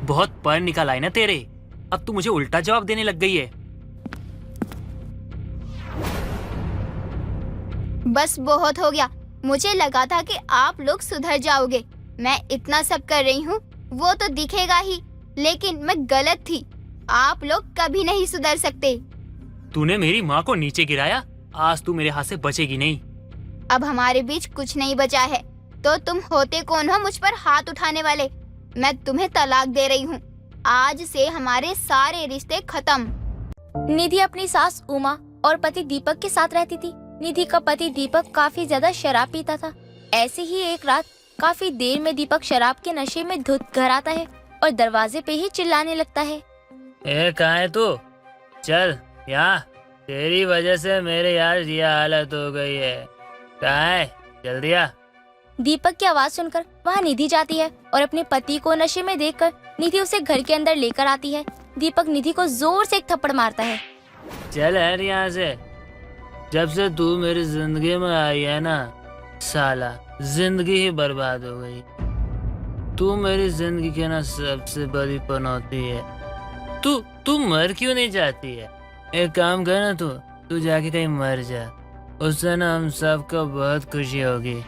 बहुत पर निकल आए ना तेरे। अब तू मुझे उल्टा जवाब देने लग गई है। बस बहुत हो गया। मुझे लगा था कि आप लोग सुधर जाओगे। मैं इतना सब कर रही हूँ वो तो दिखेगा ही, लेकिन मैं गलत थी। आप लोग कभी नहीं सुधर सकते। तूने मेरी माँ को नीचे गिराया, आज तू मेरे हाथ से बचेगी नहीं। अब हमारे बीच कुछ नहीं बचा है, तो तुम होते कौन हो मुझ पर हाथ उठाने वाले? मैं तुम्हें तलाक दे रही हूँ। आज से हमारे सारे रिश्ते खत्म। निधि अपनी सास उमा और पति दीपक के साथ रहती थी। निधि का पति दीपक काफी ज्यादा शराब पीता था। ऐसे ही एक रात काफी देर में दीपक शराब के नशे में धुत घर आता है और दरवाजे पे ही चिल्लाने लगता है। कहाँ है तू? चल यहाँ, तेरी वजह से मेरे यार ये हालत हो गई है। कहाँ है? जल्दी आ। दीपक की आवाज सुनकर वहाँ निधि जाती है और अपने पति को नशे में देखकर निधि उसे घर के अंदर लेकर आती है। दीपक निधि को जोर से एक थप्पड़ मारता है। चल यार यहाँ से। जब से तू मेरी जिंदगी में आई है ना साला, जिंदगी ही बर्बाद हो गई। तू मेरी जिंदगी की ना सबसे बड़ी पनौती है। तू मर क्यों नहीं जाती है? एक काम कर ना, तू जाके कहीं मर जा। उससे ना हम सबको बहुत खुशी होगी।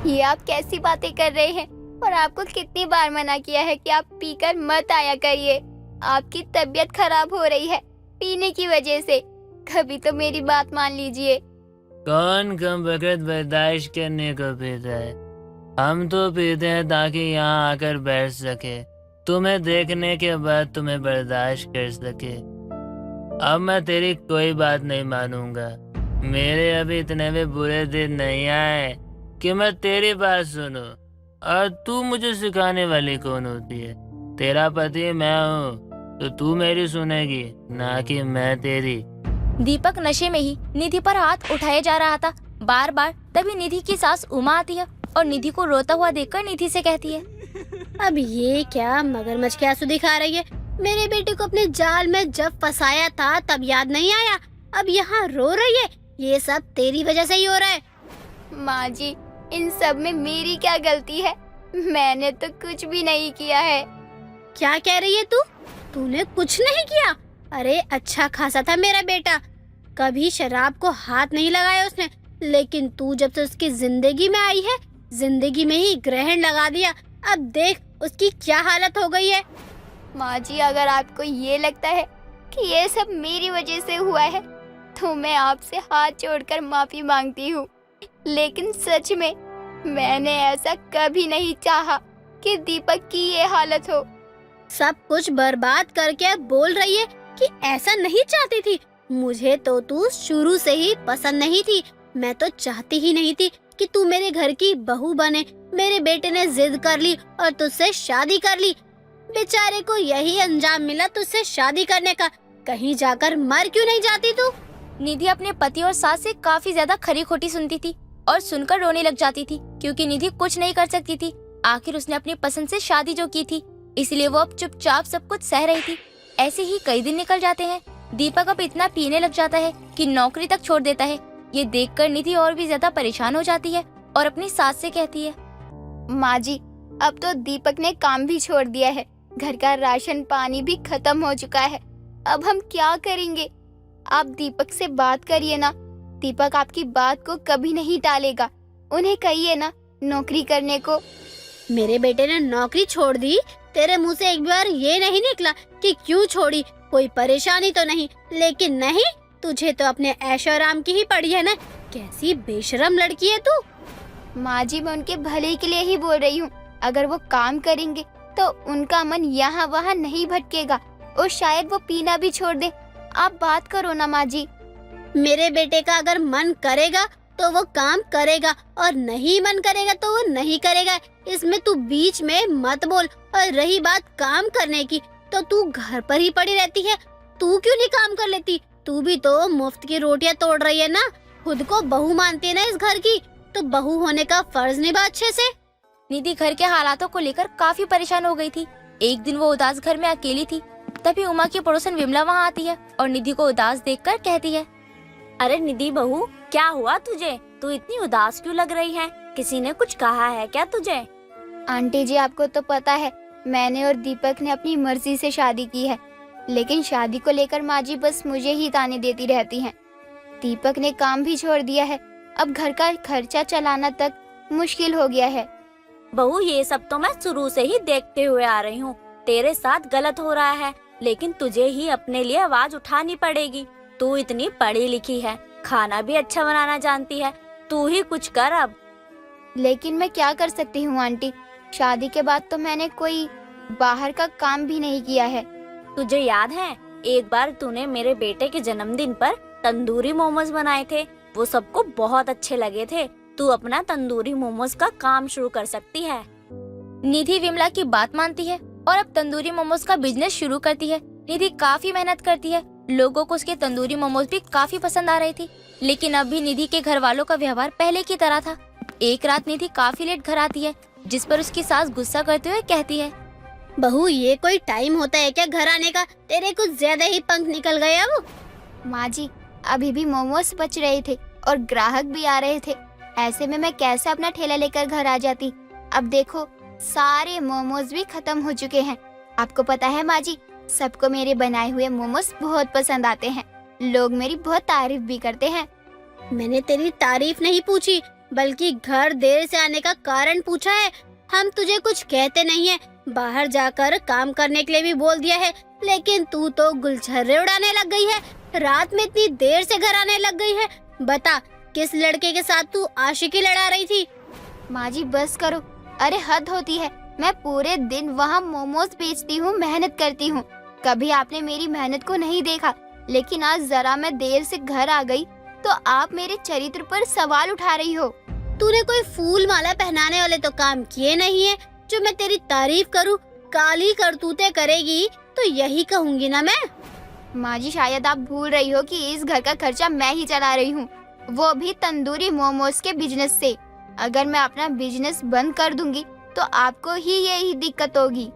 ये आप कैसी बातें कर रहे हैं? और आपको कितनी बार मना किया है कि आप पीकर मत आया करिए। आपकी तबीयत खराब हो रही है पीने की वजह से। कभी तो मेरी बात मान लीजिए। कौन कम वक्त बर्दाश्त करने को पीता है? हम तो पीते हैं ताकि यहाँ आकर बैठ सके, तुम्हें देखने के बाद तुम्हें बर्दाश्त कर सके। अब मैं तेरी कोई बात नहीं मानूंगा। मेरे अभी इतने भी बुरे दिन नहीं आए कि मैं तेरी बात सुनूं। और तू मुझे सिखाने वाली कौन होती है? तेरा पति मैं हूँ, तो तू मेरी सुनेगी, ना कि मैं तेरी। दीपक नशे में ही निधि पर हाथ उठाए जा रहा था बार बार। तभी निधि की सास उमा आती है और निधि को रोता हुआ देखकर निधि से कहती है, अब ये क्या मगरमच्छ के आंसू दिखा रही है? मेरे बेटे को अपने जाल में जब फंसाया था तब याद नहीं आया, अब यहाँ रो रही है? ये सब तेरी वजह से ही हो रहा है। माँ जी, इन सब में मेरी क्या गलती है? मैंने तो कुछ भी नहीं किया है। क्या कह रही है तू? तूने कुछ नहीं किया? अरे अच्छा खासा था मेरा बेटा, कभी शराब को हाथ नहीं लगाया उसने। लेकिन तू जब से उसकी जिंदगी में आई है, जिंदगी में ही ग्रहण लगा दिया। अब देख उसकी क्या हालत हो गई है। माँ जी, अगर आपको ये लगता है कि ये सब मेरी वजह से हुआ है तो मैं आपसे हाथ जोड़कर माफी मांगती हूँ। लेकिन सच में मैंने ऐसा कभी नहीं चाहा कि दीपक की ये हालत हो। सब कुछ बर्बाद करके बोल रही है कि ऐसा नहीं चाहती थी। मुझे तो तू शुरू से ही पसंद नहीं थी। मैं तो चाहती ही नहीं थी कि तू मेरे घर की बहू बने। मेरे बेटे ने जिद कर ली और तुझसे शादी कर ली। बेचारे को यही अंजाम मिला तुझसे शादी करने का। कहीं जाकर मर क्यों नहीं जाती तू? निधि अपने पति और सास से काफी ज्यादा खरी खोटी सुनती थी और सुनकर रोने लग जाती थी, क्योंकि निधि कुछ नहीं कर सकती थी। आखिर उसने अपनी पसंद से शादी जो की थी, इसलिए वो अब चुपचाप सब कुछ सह रही थी। ऐसे ही कई दिन निकल जाते हैं। दीपक अब इतना पीने लग जाता है कि नौकरी तक छोड़ देता है। ये देखकर निधि और भी ज्यादा परेशान हो जाती है और अपनी सास से कहती है, माँ जी, अब तो दीपक ने काम भी छोड़ दिया है। घर का राशन पानी भी खत्म हो चुका है। अब हम क्या करेंगे? आप दीपक से बात करिए ना। दीपक आपकी बात को कभी नहीं टालेगा। उन्हें कहिए ना नौकरी करने को। मेरे बेटे ने नौकरी छोड़ दी? तेरे मुंह से एक बार ये नहीं निकला कि क्यों छोड़ी? कोई परेशानी तो नहीं? लेकिन नहीं, तुझे तो अपने ऐशो आराम की ही पड़ी है ना। कैसी बेशरम लड़की है तू। माँ जी, मैं उनके भले के लिए ही बोल रही हूँ। अगर वो काम करेंगे तो उनका मन यहाँ वहाँ नहीं भटकेगा और शायद वो पीना भी छोड़ दे। आप बात करो ना माँ जी। मेरे बेटे का अगर मन करेगा तो वो काम करेगा और नहीं मन करेगा तो वो नहीं करेगा। इसमें तू बीच में मत बोल। और रही बात काम करने की, तो तू घर पर ही पड़ी रहती है। तू क्यों नहीं काम कर लेती? तू भी तो मुफ्त की रोटियां तोड़ रही है ना। खुद को बहू मानती है ना इस घर की, तो बहू होने का फर्ज निभा अच्छे से। निधि घर के हालातों को लेकर काफी परेशान हो गई थी। एक दिन वो उदास घर में अकेली थी। तभी उमा की पड़ोसन विमला वहाँ आती है और निधि को उदास देखकर कहती है, अरे निधि बहू, क्या हुआ तुझे? तू इतनी उदास क्यों लग रही है? किसी ने कुछ कहा है क्या तुझे? आंटी जी, आपको तो पता है मैंने और दीपक ने अपनी मर्जी से शादी की है, लेकिन शादी को लेकर माँ जी बस मुझे ही ताने देती रहती हैं। दीपक ने काम भी छोड़ दिया है, अब घर का खर्चा चलाना तक मुश्किल हो गया है। बहू, ये सब तो मैं शुरू से ही देखते हुए आ रही हूँ। तेरे साथ गलत हो रहा है, लेकिन तुझे ही अपने लिए आवाज उठानी पड़ेगी। तू इतनी पढ़ी लिखी है, खाना भी अच्छा बनाना जानती है, तू ही कुछ कर अब। लेकिन मैं क्या कर सकती हूँ आंटी, शादी के बाद तो मैंने कोई बाहर का काम भी नहीं किया है। तुझे याद है एक बार तूने मेरे बेटे के जन्मदिन पर तंदूरी मोमोज बनाए थे? वो सबको बहुत अच्छे लगे थे। तू अपना तंदूरी मोमोज का काम शुरू कर सकती है। निधि विमला की बात मानती है और अब तंदूरी मोमोज का बिजनेस शुरू करती है। निधि काफी मेहनत करती है, लोगों को उसके तंदूरी मोमोज भी काफी पसंद आ रही थी। लेकिन अब भी निधि के घर वालों का व्यवहार पहले की तरह था। एक रात निधि काफी लेट घर आती है, जिस पर उसकी सास गुस्सा करते हुए कहती है, बहू, ये कोई टाइम होता है क्या घर आने का? तेरे कुछ ज्यादा ही पंख निकल गए अब। माँ जी, अभी भी मोमोज बच रहे थे और ग्राहक भी आ रहे थे। ऐसे में मैं कैसे अपना ठेला लेकर घर आ जाती। अब देखो, सारे मोमोज भी खत्म हो चुके हैं। आपको पता है माँ जी, सबको मेरे बनाए हुए मोमोज बहुत पसंद आते हैं। लोग मेरी बहुत तारीफ भी करते हैं। मैंने तेरी तारीफ नहीं पूछी, बल्कि घर देर से आने का कारण पूछा है। हम तुझे कुछ कहते नहीं है, बाहर जाकर काम करने के लिए भी बोल दिया है, लेकिन तू तो गुलछर्रे उड़ाने लग गई है। रात में इतनी देर से घर आने लग गई है। बता, किस लड़के के साथ तू आशिकी लड़ा रही थी? माँ जी बस करो, अरे हद होती है। मैं पूरे दिन वहाँ मोमोज बेचती हूँ, मेहनत करती हूँ। कभी आपने मेरी मेहनत को नहीं देखा, लेकिन आज जरा मैं देर से घर आ गई तो आप मेरे चरित्र पर सवाल उठा रही हो। तूने कोई फूल माला पहनाने वाले तो काम किए नहीं है जो मैं तेरी तारीफ करूं। काली करतूतें करेगी तो यही कहूंगी ना मैं। माँ जी, शायद आप भूल रही हो कि इस घर का खर्चा मैं ही चला रही हूँ, वो भी तंदूरी मोमोज के बिजनेस से। अगर मैं अपना बिजनेस बंद कर दूंगी तो आपको ही यही दिक्कत होगी।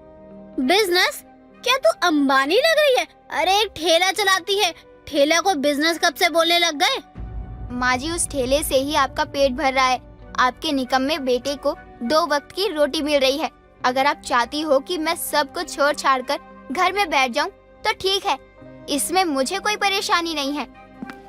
बिजनेस? क्या तू अंबानी लग रही है? अरे एक ठेला चलाती है, ठेला को बिजनेस कब से बोलने लग गए? माँ जी, उस ठेले से ही आपका पेट भर रहा है। आपके निकम्मे बेटे को 2 वक्त की रोटी मिल रही है। अगर आप चाहती हो कि मैं सब कुछ छोड़ छाड़ कर घर में बैठ जाऊं तो ठीक है, इसमें मुझे कोई परेशानी नहीं है।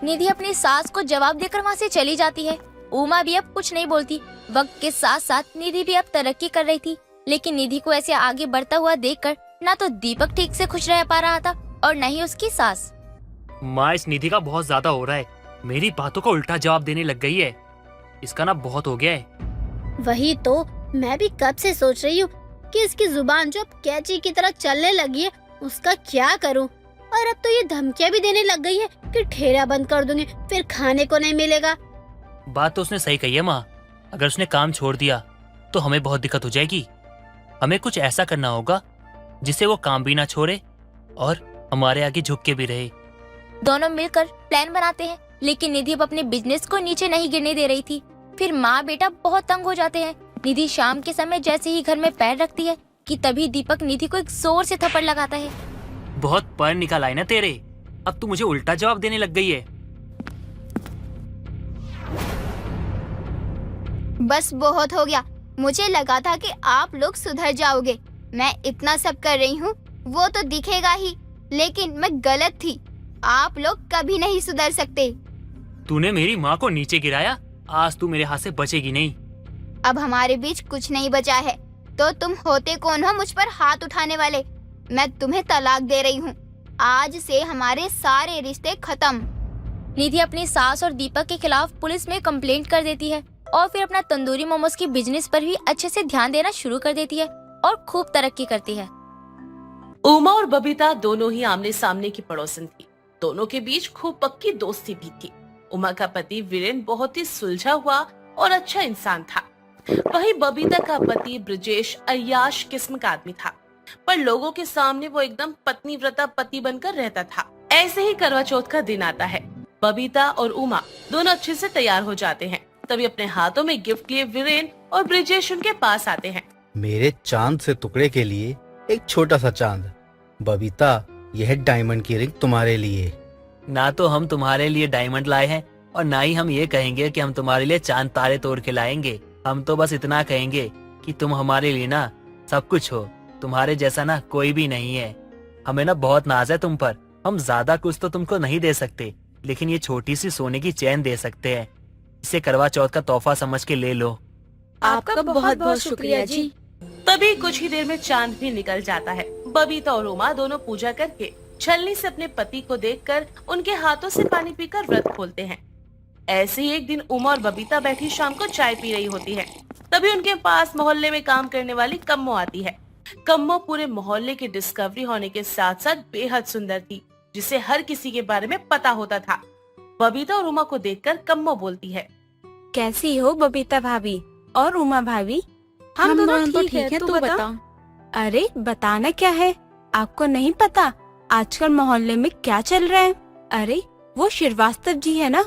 निधि अपनी सास को जवाब देकर वहाँ से चली जाती है। उमा भी अब कुछ नहीं बोलती। वक्त के साथ साथ निधि भी अब तरक्की कर रही थी, लेकिन निधि को ऐसे आगे बढ़ता हुआ देखकर ना तो दीपक ठीक से खुश रह पा रहा था और न ही उसकी सास। माँ, इस निधि का बहुत ज्यादा हो रहा है। मेरी बातों का उल्टा जवाब देने लग गई है। इसका ना बहुत हो गया है। वही तो मैं भी कब से सोच रही हूँ कि इसकी जुबान जो अब कैंची की तरह चलने लगी है, उसका क्या करूँ। और अब तो ये धमकियाँ भी देने लग गई है कि ठेला बंद कर दूंगी, फिर खाने को नहीं मिलेगा। बात तो उसने सही कही है माँ। अगर उसने काम छोड़ दिया तो हमें बहुत दिक्कत हो जाएगी। हमें कुछ ऐसा करना होगा जिससे वो काम भी ना छोड़े और हमारे आगे झुक के भी रहे। दोनों मिलकर प्लान बनाते हैं, लेकिन निधि अब अपने बिजनेस को नीचे नहीं गिरने दे रही थी। फिर माँ बेटा बहुत तंग हो जाते हैं। निधि शाम के समय जैसे ही घर में पैर रखती है कि तभी दीपक निधि को एक जोर से थप्पड़ लगाता है। बहुत पर निकल आई ना तेरे, अब तू मुझे उल्टा जवाब देने लग गई है। बस बहुत हो गया। मुझे लगा था कि आप लोग सुधर जाओगे। मैं इतना सब कर रही हूँ वो तो दिखेगा ही, लेकिन मैं गलत थी। आप लोग कभी नहीं सुधर सकते। तूने मेरी माँ को नीचे गिराया, आज तू मेरे हाथ से बचेगी नहीं। अब हमारे बीच कुछ नहीं बचा है, तो तुम होते कौन हो मुझ पर हाथ उठाने वाले? मैं तुम्हें तलाक दे रही हूँ। आज से हमारे सारे रिश्ते खत्म। निधि अपनी सास और दीपक के खिलाफ पुलिस में कंप्लेंट कर देती है और फिर अपना तंदूरी मोमोज की बिजनेस पर भी अच्छे से ध्यान देना शुरू कर देती है और खूब तरक्की करती है। उमा और बबीता दोनों ही आमने सामने की पड़ोसन थी। दोनों के बीच खूब पक्की दोस्ती भी थी। उमा का पति वीरेन बहुत ही सुलझा हुआ और अच्छा इंसान था। वहीं बबीता का पति ब्रजेश अय्याश किस्म का आदमी था, पर लोगों के सामने वो एकदम पत्नी व्रता पति बनकर रहता था। ऐसे ही करवा चौथ का दिन आता है। बबीता और उमा दोनों अच्छे से तैयार हो जाते हैं। तभी अपने हाथों में गिफ्ट लिए वीरेन और ब्रजेश उनके पास आते हैं। मेरे चांद से टुकड़े के लिए एक छोटा सा चांद। बबीता, यह डायमंड की रिंग तुम्हारे लिए। ना तो हम तुम्हारे लिए डायमंड लाए हैं और ना ही हम ये कहेंगे कि हम तुम्हारे लिए चांद तारे तोड़ के लाएंगे। हम तो बस इतना कहेंगे कि तुम हमारे लिए ना सब कुछ हो। तुम्हारे जैसा ना कोई भी नहीं है। हमें ना बहुत नाज है तुम पर। हम ज्यादा कुछ तो तुमको नहीं दे सकते, लेकिन ये छोटी सी सोने की चैन दे सकते हैं। इसे करवा चौथ का तोहफा समझ के ले लो। आपका बहुत बहुत शुक्रिया जी। तभी कुछ ही देर में चांद भी निकल जाता है। बबीता और उमा दोनों पूजा करके छलनी से अपने पति को देखकर उनके हाथों से पानी पीकर व्रत खोलते हैं। ऐसे ही एक दिन उमा और बबीता बैठी शाम को चाय पी रही होती है। तभी उनके पास मोहल्ले में काम करने वाली कम्मो आती है। कम्मो पूरे मोहल्ले की डिस्कवरी होने के साथ साथ बेहद सुंदर थी, जिसे हर किसी के बारे में पता होता था। बबीता और उमा को देखकर कम्मो बोलती है, कैसी हो बबीता भाभी और उमा भाभी? हम दोनों तो ठीक है, तू बता। अरे बताना क्या है, आपको नहीं पता आजकल मोहल्ले में क्या चल रहा है? अरे वो श्रीवास्तव जी है ना,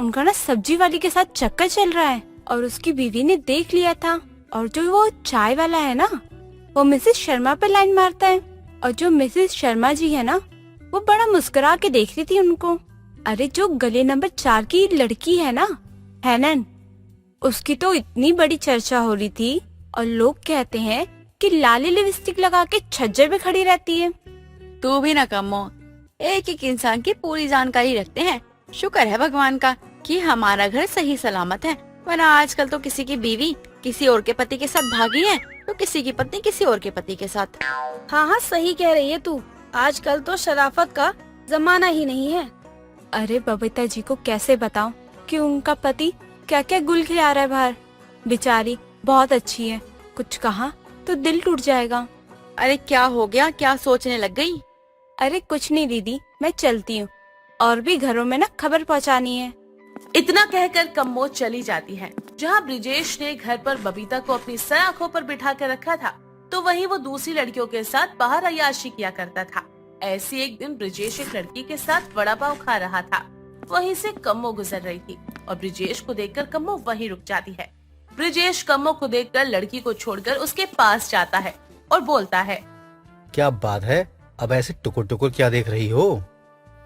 उनका ना सब्जी वाली के साथ चक्कर चल रहा है और उसकी बीवी ने देख लिया था। और जो वो चाय वाला है ना, वो मिसेस शर्मा पे लाइन मारता है। और जो मिसेस शर्मा जी है ना, वो बड़ा मुस्कुरा के देख रही थी उनको। अरे जो गले नंबर 4 की लड़की है ना, हैनन, उसकी तो इतनी बड़ी चर्चा हो रही थी और लोग कहते हैं कि लाली लिपस्टिक लगा के छज्जे पे खड़ी रहती है। तू भी ना कमो, एक एक इंसान की पूरी जानकारी रखते हैं। शुक्र है भगवान का कि हमारा घर सही सलामत है, वरना आजकल तो किसी की बीवी किसी और के पति के साथ भागी है, तो किसी की पत्नी किसी और के पति के साथ। हाँ हाँ सही कह रही है तू, आजकल तो शराफत का जमाना ही नहीं है। अरे बबीता जी को कैसे बताऊं कि उनका पति क्या क्या गुल खिला रहा है बाहर। बेचारी बहुत अच्छी है, कुछ कहा तो दिल टूट जाएगा। अरे क्या हो गया, क्या सोचने लग गई? अरे कुछ नहीं दीदी, मैं चलती हूँ, और भी घरों में ना खबर पहुँचानी है। इतना कहकर कम्मो चली जाती है। जहाँ ब्रिजेश ने घर पर बबीता को अपनी सर आंखों पर बिठा कर रखा था, तो वहीं वो दूसरी लड़कियों के साथ बाहर अय्याशी किया करता था। ऐसी एक दिन ब्रिजेश एक लड़की के साथ वड़ा पाव खा रहा था। वहीं से कम्मो गुजर रही थी और ब्रिजेश को देखकर कम्मो वहीं रुक जाती है। ब्रिजेश कम्मो को देखकर लड़की को छोड़कर उसके पास जाता है और बोलता है, क्या बात है, अब ऐसे टुकुर टुकुर क्या देख रही हो?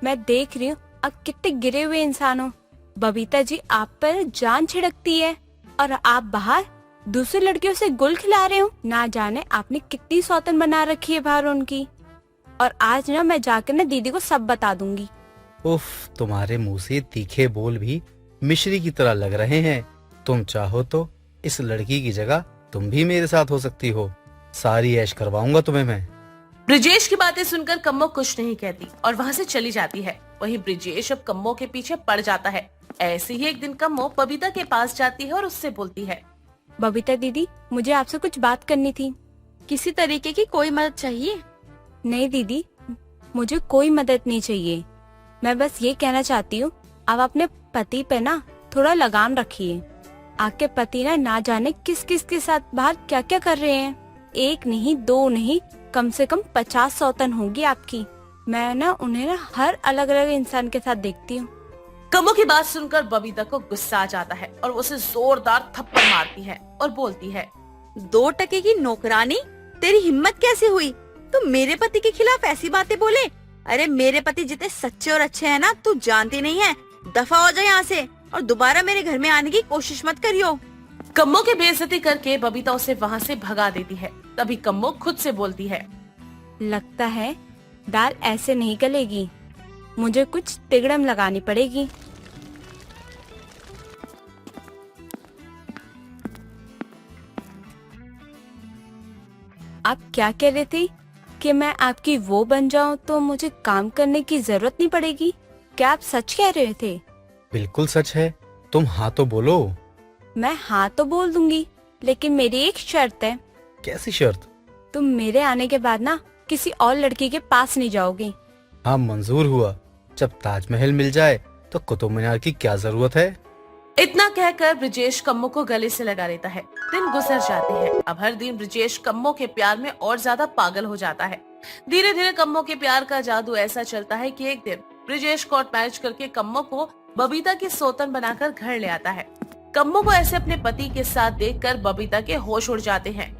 मैं देख रही हूँ अब कितने गिरे हुए इंसान हो। बबीता जी आप पर जान छिड़कती है और आप बाहर दूसरी लड़कियों से गुल खिला रहे हो। ना जाने आपने कितनी सौतन बना रखी है बाहर उनकी। और आज ना मैं जाकर ना दीदी को सब बता दूंगी। उफ, तुम्हारे मुंह से तीखे बोल भी मिश्री की तरह लग रहे हैं। तुम चाहो तो इस लड़की की जगह तुम भी मेरे साथ हो सकती हो। सारी ऐश करवाऊंगा तुम्हें मैं। ब्रिजेश की बातें सुनकर कम्मो कुछ नहीं कहती और वहाँ से चली जाती है। वहीं ब्रिजेश अब कम्मो के पीछे पड़ जाता है। ऐसे ही एक दिन कम्मो बबीता के पास जाती है और उससे बोलती है, बबीता दीदी मुझे आपसे कुछ बात करनी थी। किसी तरीके की कोई मदद चाहिए? नहीं दीदी, मुझे कोई मदद नहीं चाहिए। मैं बस ये कहना चाहती हूँ आप अपने पति पे ना थोड़ा लगाम रखिए। आपके पति ना जाने किस किस के साथ बाहर क्या क्या कर रहे हैं। एक नहीं, दो नहीं, कम से कम 50 सौतन होगी आपकी। मैं ना उन्हें ना हर अलग अलग इंसान के साथ देखती हूँ। कम्मो की बात सुनकर बबीता को गुस्सा आ जाता है और उसे जोरदार थप्पड़ मारती है और बोलती है, 2 टके की नौकरानी, तेरी हिम्मत कैसे हुई? तुम मेरे पति के खिलाफ ऐसी बातें बोले? अरे मेरे पति जितने सच्चे और अच्छे हैं ना, तू जानती नहीं है। दफा हो जाए यहाँ से और दोबारा मेरे घर में आने की कोशिश मत करियो। कम्मो की बेइज्जती करके बबीता उसे वहाँ से भगा देती है। तभी कम्मो खुद से बोलती है, लगता है दाल ऐसे नहीं गलेगी, मुझे कुछ तिगड़म लगानी पड़ेगी। आप क्या कह रहे थे कि मैं आपकी वो बन जाऊं तो मुझे काम करने की जरूरत नहीं पड़ेगी? क्या आप सच कह रहे थे? बिल्कुल सच है, तुम हाँ तो बोलो। मैं हाँ तो बोल दूंगी, लेकिन मेरी एक शर्त है। कैसी शर्त? तुम मेरे आने के बाद ना किसी और लड़की के पास नहीं जाओगी। हाँ मंजूर हुआ। जब ताजमहल मिल जाए तो कुतुब मीनार की क्या जरूरत है। इतना कहकर ब्रिजेश कम्मो को गले से लगा लेता है। दिन गुजर जाते हैं। अब हर दिन ब्रिजेश कम्मो के प्यार में और ज्यादा पागल हो जाता है। धीरे धीरे कम्मो के प्यार का जादू ऐसा चलता है कि एक दिन ब्रिजेश कोर्ट मैरिज करके कम्मो को बबीता की सौतन बनाकर घर ले आता है। कम्मो को ऐसे अपने पति के साथ देखकर बबीता के होश उड़ जाते हैं।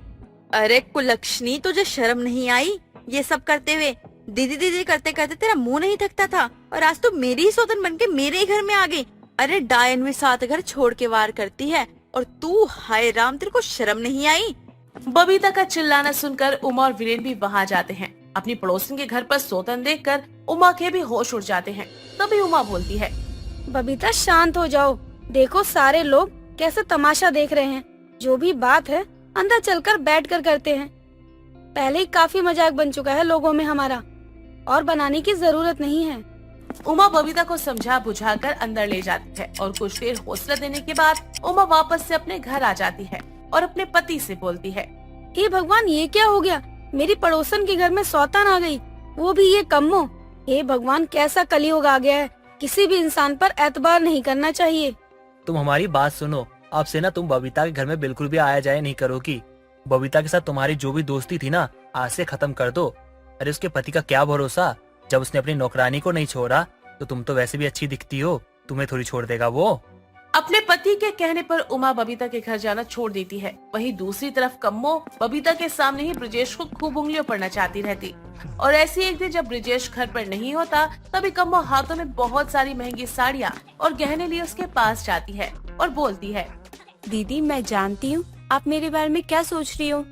अरे कुलक्षणी, तुझे शर्म नहीं आई ये सब करते हुए? दीदी दीदी करते करते तेरा मुंह नहीं थकता था और आज तो मेरी ही सौतन बनके मेरे ही घर में आ गई। अरे डायन में 7 घर छोड़ के वार करती है और तू, हाय राम, तेरे को शर्म नहीं आई? बबीता का चिल्लाना सुनकर उमा और वीरेन भी वहाँ जाते हैं। अपनी पड़ोसन के घर पर सौतन देखकर उमा के भी होश उड़ जाते हैं। तभी उमा बोलती है, बबीता शांत हो जाओ, देखो सारे लोग कैसे तमाशा देख रहे हैं। जो भी बात है अंदर चलकर बैठकर करते हैं। पहले ही काफी मजाक बन चुका है लोगों में हमारा, और बनाने की जरूरत नहीं है। उमा बबीता को समझा बुझाकर अंदर ले जाती है और कुछ देर हौसला देने के बाद उमा वापस से अपने घर आ जाती है और अपने पति से बोलती है, हे भगवान, ये क्या हो गया? मेरी पड़ोसन के घर में सौतन आ गई, वो भी ये कम्मो। हे भगवान, कैसा कलयुग आ गया है। किसी भी इंसान पर एतबार नहीं करना चाहिए। तुम हमारी बात सुनो। अब से ना तुम बबीता के घर में बिल्कुल भी आया जाया नहीं करोगी। बबीता के साथ तुम्हारी जो भी दोस्ती थी ना, आज से खत्म कर दो। अरे उसके पति का क्या भरोसा, जब उसने अपनी नौकरानी को नहीं छोड़ा तो तुम तो वैसे भी अच्छी दिखती हो, तुम्हें थोड़ी छोड़ देगा वो। अपने पति के कहने पर उमा बबीता के घर जाना छोड़ देती है। वहीं दूसरी तरफ कम्मो बबीता के सामने ही ब्रिजेश को खूब उंगलियों पर नचाती रहती। और ऐसी एक दिन जब ब्रिजेश घर पर नहीं होता, तभी कम्मो हाथों में बहुत सारी महंगी साड़ियाँ और गहने लिए उसके पास जाती है और बोलती है, दीदी मैं जानती हूँ आप मेरे बारे में क्या सोच रही हो,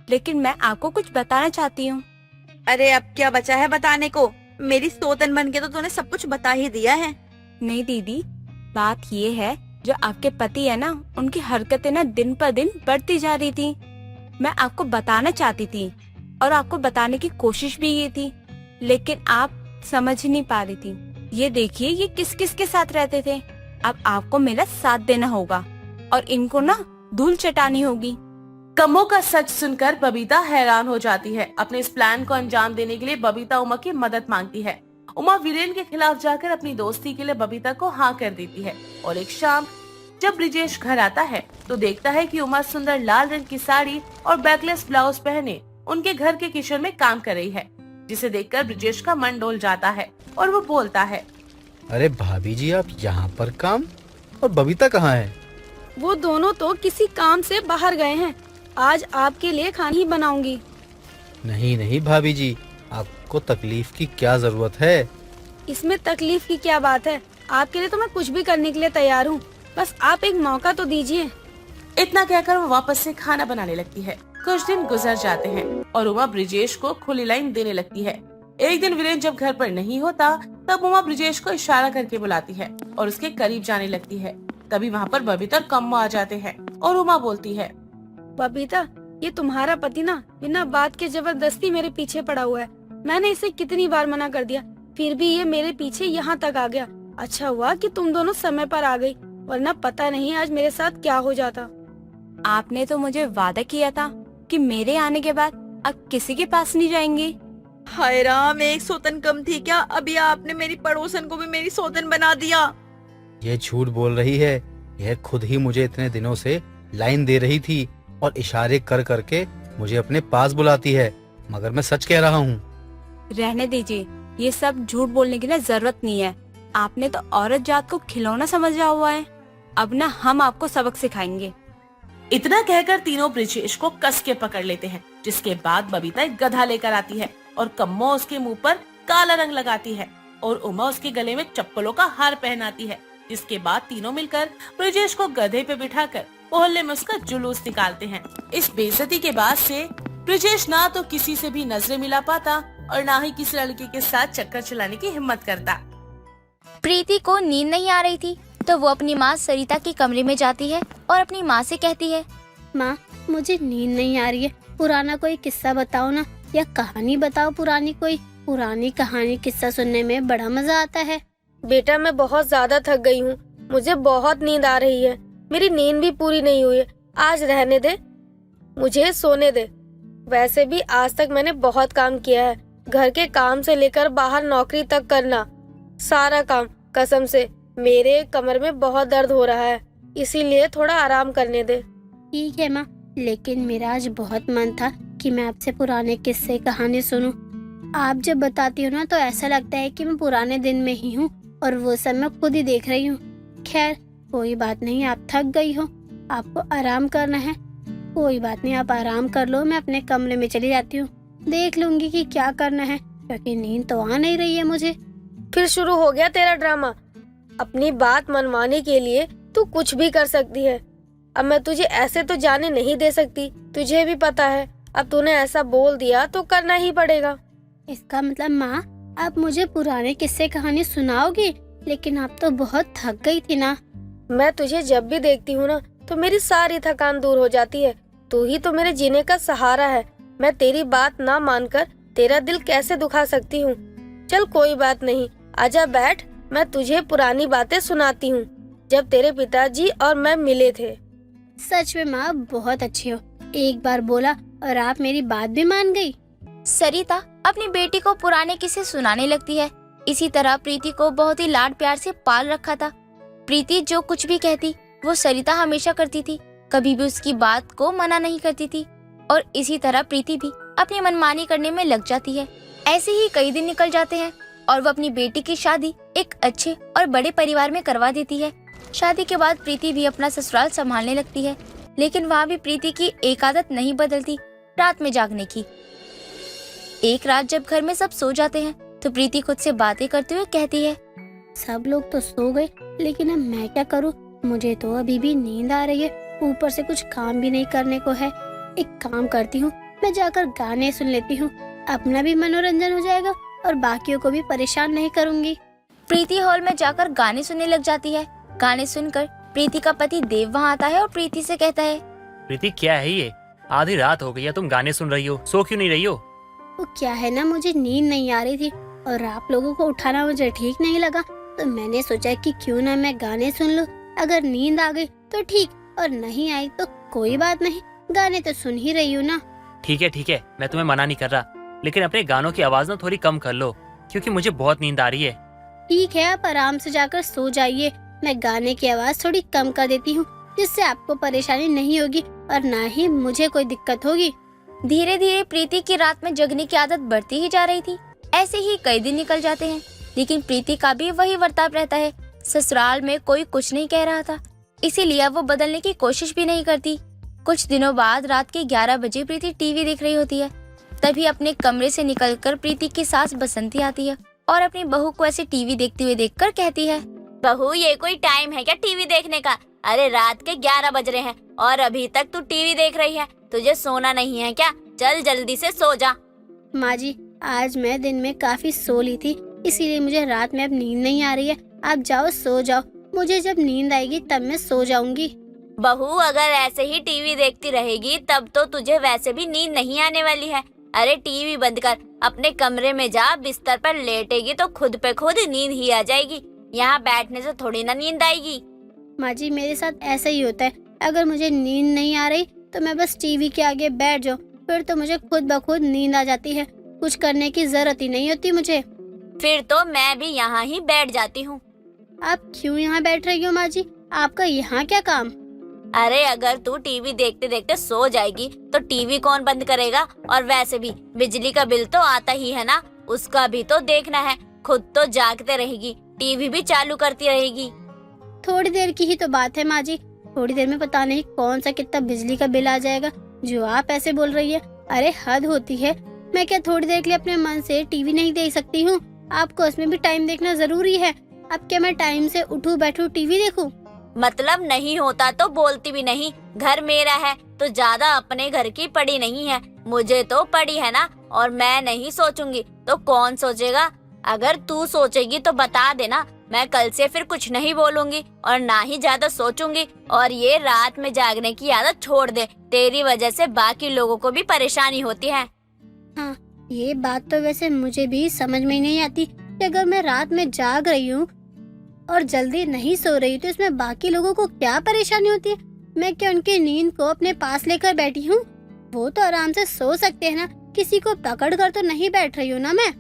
लेकिन मैं आपको कुछ बताना चाहती हूँ। अरे अब क्या बचा है बताने को? मेरी सौतन बन के तो तूने सब कुछ बता ही दिया है। नहीं दीदी, बात ये है, जो आपके पति है ना, उनकी हरकतें ना दिन पर दिन बढ़ती जा रही थी। मैं आपको बताना चाहती थी और आपको बताने की कोशिश भी की थी, लेकिन आप समझ नहीं पा रही थी। ये देखिए ये किस किस के साथ रहते थे। अब आपको मेरा साथ देना होगा और इनको ना धूल चटानी होगी। कम्मो का सच सुनकर बबीता हैरान हो जाती है। अपने इस प्लान को अंजाम देने के लिए बबीता उमा की मदद मांगती है। उमा वीरेन के खिलाफ जाकर अपनी दोस्ती के लिए बबीता को हाँ कर देती है। और एक शाम जब ब्रिजेश घर आता है तो देखता है कि उमा सुंदर लाल रंग की साड़ी और बैकलेस ब्लाउज पहने उनके घर के किचन में काम कर रही है, जिसे देखकर ब्रिजेश का मन डोल जाता है और वो बोलता है, अरे भाभी जी आप यहाँ पर काम, और बबीता कहाँ है? वो दोनों तो किसी काम से बाहर गए हैं। आज आपके लिए खाना ही बनाऊंगी। नहीं नहीं भाभी जी, आपको तकलीफ की क्या जरूरत है? इसमें तकलीफ की क्या बात है? आपके लिए तो मैं कुछ भी करने के लिए तैयार हूँ, बस आप एक मौका तो दीजिए। इतना कहकर वो वापस से खाना बनाने लगती है। कुछ दिन गुजर जाते हैं और उमा ब्रिजेश को खुली लाइन देने लगती है। एक दिन वीरेन जब घर पर नहीं होता, तब उमा ब्रिजेश को इशारा करके बुलाती है और उसके करीब जाने लगती है। तभी वहाँ पर बबीता और कम्मो आ जाते हैं और उमा बोलती है, बबीता, ये तुम्हारा पति ना बिना बात के जबरदस्ती मेरे पीछे पड़ा हुआ है। मैंने इसे कितनी बार मना कर दिया, फिर भी ये मेरे पीछे यहाँ तक आ गया। अच्छा हुआ कि तुम दोनों समय पर आ गई, वरना पता नहीं आज मेरे साथ क्या हो जाता। आपने तो मुझे वादा किया था कि मेरे आने के बाद अब किसी के पास नहीं जाएंगे। हाय राम, एक सौतन कम थी क्या? अभी आपने मेरी पड़ोसन को भी मेरी सौतन बना दिया। ये झूठ बोल रही है। यह खुद ही मुझे इतने दिनों से लाइन दे रही थी और इशारे कर करके मुझे अपने पास बुलाती है, मगर मैं सच कह रहा हूँ। रहने दीजिए, ये सब झूठ बोलने की ना जरूरत नहीं है। आपने तो औरत जात को खिलौना समझा हुआ है। अब ना हम आपको सबक सिखाएंगे। इतना कहकर तीनों ब्रिजेश को कस के पकड़ लेते हैं, जिसके बाद बबीता एक गधा लेकर आती है और कम्मो उसके मुंह पर काला रंग लगाती है और उमा उसके गले में चप्पलों का हार पहनाती है। जिसके बाद तीनों मिलकर ब्रिजेश को गधे पे बिठाकर मोहल्ले में उसका जुलूस निकालते हैं। इस बेइज्जती के बाद से ब्रिजेश ना तो किसी से भी नजरें मिला पाता और ना ही किसी लड़की के साथ चक्कर चलाने की हिम्मत करता। प्रीति को नींद नहीं आ रही थी, तो वो अपनी माँ सरिता के कमरे में जाती है और अपनी माँ से कहती है, माँ मुझे नींद नहीं आ रही है, पुराना कोई किस्सा बताओ ना, या कहानी बताओ पुरानी कोई। पुरानी कहानी किस्सा सुनने में बड़ा मजा आता है। बेटा, मैं बहुत ज्यादा थक गई हूँ, मुझे बहुत नींद आ रही है। मेरी नींद भी पूरी नहीं हुई है। आज रहने दे, मुझे सोने दे। वैसे भी आज तक मैंने बहुत काम किया है, घर के काम से लेकर बाहर नौकरी तक करना, सारा काम। कसम से मेरे कमर में बहुत दर्द हो रहा है, इसीलिए थोड़ा आराम करने दे। ठीक है माँ, लेकिन मेरा आज बहुत मन था कि मैं आपसे पुराने किस्से कहानी सुनूं। आप जब बताती हो ना तो ऐसा लगता है कि मैं पुराने दिन में ही हूँ और वो सब मैं खुद ही देख रही हूँ। खैर कोई बात नहीं, आप थक गई हो, आपको आराम करना है, कोई बात नहीं, आप आराम कर लो। मैं अपने कमरे में चली जाती हूँ, देख लूंगी कि क्या करना है, क्योंकि नींद तो आ नहीं रही है मुझे। फिर शुरू हो गया तेरा ड्रामा। अपनी बात मनवाने के लिए तू कुछ भी कर सकती है। अब मैं तुझे ऐसे तो जाने नहीं दे सकती, तुझे भी पता है, अब तूने ऐसा बोल दिया तो करना ही पड़ेगा। इसका मतलब माँ, आप मुझे पुराने किस्से कहानी सुनाओगी? लेकिन आप तो बहुत थक गई थी ना। मैं तुझे जब भी देखती हूँ ना तो मेरी सारी थकान दूर हो जाती है। तू ही तो मेरे जीने का सहारा है। मैं तेरी बात ना मानकर तेरा दिल कैसे दुखा सकती हूँ। चल कोई बात नहीं, आजा बैठ, मैं तुझे पुरानी बातें सुनाती हूँ, जब तेरे पिताजी और मैं मिले थे। सच में माँ बहुत अच्छी हो, एक बार बोला और आप मेरी बात भी मान गई। सरिता अपनी बेटी को पुराने किस्से सुनाने लगती है। इसी तरह प्रीति को बहुत ही लाड प्यार से पाल रखा था। प्रीति जो कुछ भी कहती वो सरिता हमेशा करती थी, कभी भी उसकी बात को मना नहीं करती थी। और इसी तरह प्रीति भी अपनी मनमानी करने में लग जाती है। ऐसे ही कई दिन निकल जाते हैं और वो अपनी बेटी की शादी एक अच्छे और बड़े परिवार में करवा देती है। शादी के बाद प्रीति भी अपना ससुराल संभालने लगती है, लेकिन वहाँ भी प्रीति की एक आदत नहीं बदलती, रात में जागने की। एक रात जब घर में सब सो जाते हैं तो प्रीति खुद से बातें करते हुए कहती है, सब लोग तो सो गए, लेकिन अब मैं क्या करूँ? मुझे तो अभी भी नींद आ रही है, ऊपर से कुछ काम भी नहीं करने को है। एक काम करती हूँ, मैं जाकर गाने सुन लेती हूँ, अपना भी मनोरंजन हो जाएगा और बाकियों को भी परेशान नहीं करूँगी। प्रीति हॉल में जाकर गाने सुनने लग जाती है। गाने सुनकर प्रीति का पति देव वहाँ आता है और प्रीति से कहता है, प्रीति क्या है ये, आधी रात हो गई है, तुम गाने सुन रही हो, सो क्यों नहीं रही हो? वो क्या है ना, मुझे नींद नहीं आ रही थी और आप लोगों को उठाना मुझे ठीक नहीं लगा, तो मैंने सोचा कि क्यों ना मैं गाने सुन लूं। अगर नींद आ गई तो ठीक, और नहीं आई तो कोई बात नहीं, गाने तो सुन ही रही हूँ ना। ठीक है, मैं तुम्हें मना नहीं कर रहा, लेकिन अपने गानों की आवाज ना थोड़ी कम कर लो, क्योंकि मुझे बहुत नींद आ रही है। ठीक है, आप आराम से जाकर सो जाइए, मैं गाने की आवाज थोड़ी कम कर देती हूँ, जिससे आपको परेशानी नहीं होगी और ना ही मुझे कोई दिक्कत होगी। धीरे धीरे प्रीति की रात में जगने की आदत बढ़ती ही जा रही थी। ऐसे ही कई दिन निकल जाते हैं, लेकिन प्रीति का भी वही वर्ताव रहता है। ससुराल में कोई कुछ नहीं कह रहा था, इसीलिए वो बदलने की कोशिश भी नहीं करती। कुछ दिनों बाद रात के 11 बजे प्रीति टीवी देख रही होती है। तभी अपने कमरे से निकलकर प्रीति की सास बसंती आती है और अपनी बहू को ऐसे टीवी देखते हुए देखकर कहती है, बहू ये कोई टाइम है क्या टीवी देखने का? अरे रात के 11 बज रहे हैं और अभी तक तू टीवी देख रही है, तुझे सोना नहीं है क्या? चल जल्दी से सो जा। माँ जी, आज मैं दिन में काफी सो ली थी, इसीलिए मुझे रात में अब नींद नहीं आ रही है। आप जाओ सो जाओ, मुझे जब नींद आएगी तब मैं सो जाऊंगी। बहू अगर ऐसे ही टीवी देखती रहेगी तब तो तुझे वैसे भी नींद नहीं आने वाली है। अरे टीवी बंद कर, अपने कमरे में जा, बिस्तर पर लेटेगी तो खुद पे खुद नींद ही आ जाएगी। यहाँ बैठने से थोड़ी ना नींद आएगी। माँ जी, मेरे साथ ऐसा ही होता है, अगर मुझे नींद नहीं आ रही तो मैं बस टीवी के आगे बैठ जाऊँ, फिर तो मुझे खुद ब खुद नींद आ जाती है, कुछ करने की जरूरत ही नहीं होती मुझे। फिर तो मैं भी यहाँ ही बैठ जाती हूँ। आप क्यों यहाँ बैठ रही हो माँ जी? आपका यहाँ क्या काम? अरे अगर तू टीवी देखते देखते सो जाएगी तो टीवी कौन बंद करेगा? और वैसे भी बिजली का बिल तो आता ही है ना, उसका भी तो देखना है। खुद तो जागते रहेगी, टीवी भी चालू करती रहेगी। थोड़ी देर की ही तो बात है माँ जी, थोड़ी देर में पता नहीं कौन सा कितना बिजली का बिल आ जाएगा जो आप ऐसे बोल रही है। अरे हद होती है, मैं क्या थोड़ी देर के लिए अपने मन से टीवी नहीं देख सकती हूँ? आपको उसमें भी टाइम देखना जरूरी है। अब क्या मैं टाइम से उठूं बैठूं टीवी देखूं? मतलब नहीं होता तो बोलती भी नहीं। घर मेरा है तो ज्यादा अपने घर की पड़ी नहीं है, मुझे तो पड़ी है ना। और मैं नहीं सोचूंगी तो कौन सोचेगा? अगर तू सोचेगी तो बता देना, मैं कल से फिर कुछ नहीं बोलूंगी और ना ही ज्यादा सोचूंगी। और ये रात में जागने की आदत छोड़ दे, तेरी वजह से बाकी लोगों को भी परेशानी होती है। हाँ, ये बात तो वैसे मुझे भी समझ में नहीं आती कि अगर मैं रात में जाग रही हूँ और जल्दी नहीं सो रही तो इसमें बाकी लोगों को क्या परेशानी होती है? मैं क्या उनकी नींद को अपने पास लेकर बैठी हूँ? वो तो आराम से सो सकते हैं ना, किसी को पकड़ कर तो नहीं बैठ रही हूँ ना मैं।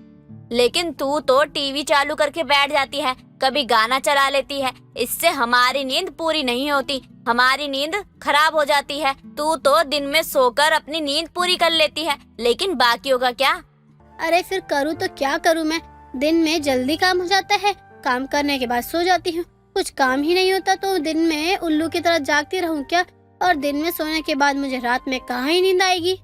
लेकिन तू तो टीवी चालू करके बैठ जाती है, कभी गाना चला लेती है, इससे हमारी नींद पूरी नहीं होती, हमारी नींद खराब हो जाती है। तू तो दिन में सोकर अपनी नींद पूरी कर लेती है, लेकिन बाकियों का क्या? अरे फिर करूँ तो क्या करूँ मैं? दिन में जल्दी काम हो जाता है, काम करने के बाद सो जाती हूँ। कुछ काम ही नहीं होता तो दिन में उल्लू की तरह जागती रहूँ क्या? और दिन में सोने के बाद मुझे रात में कहाँ ही नींद आएगी?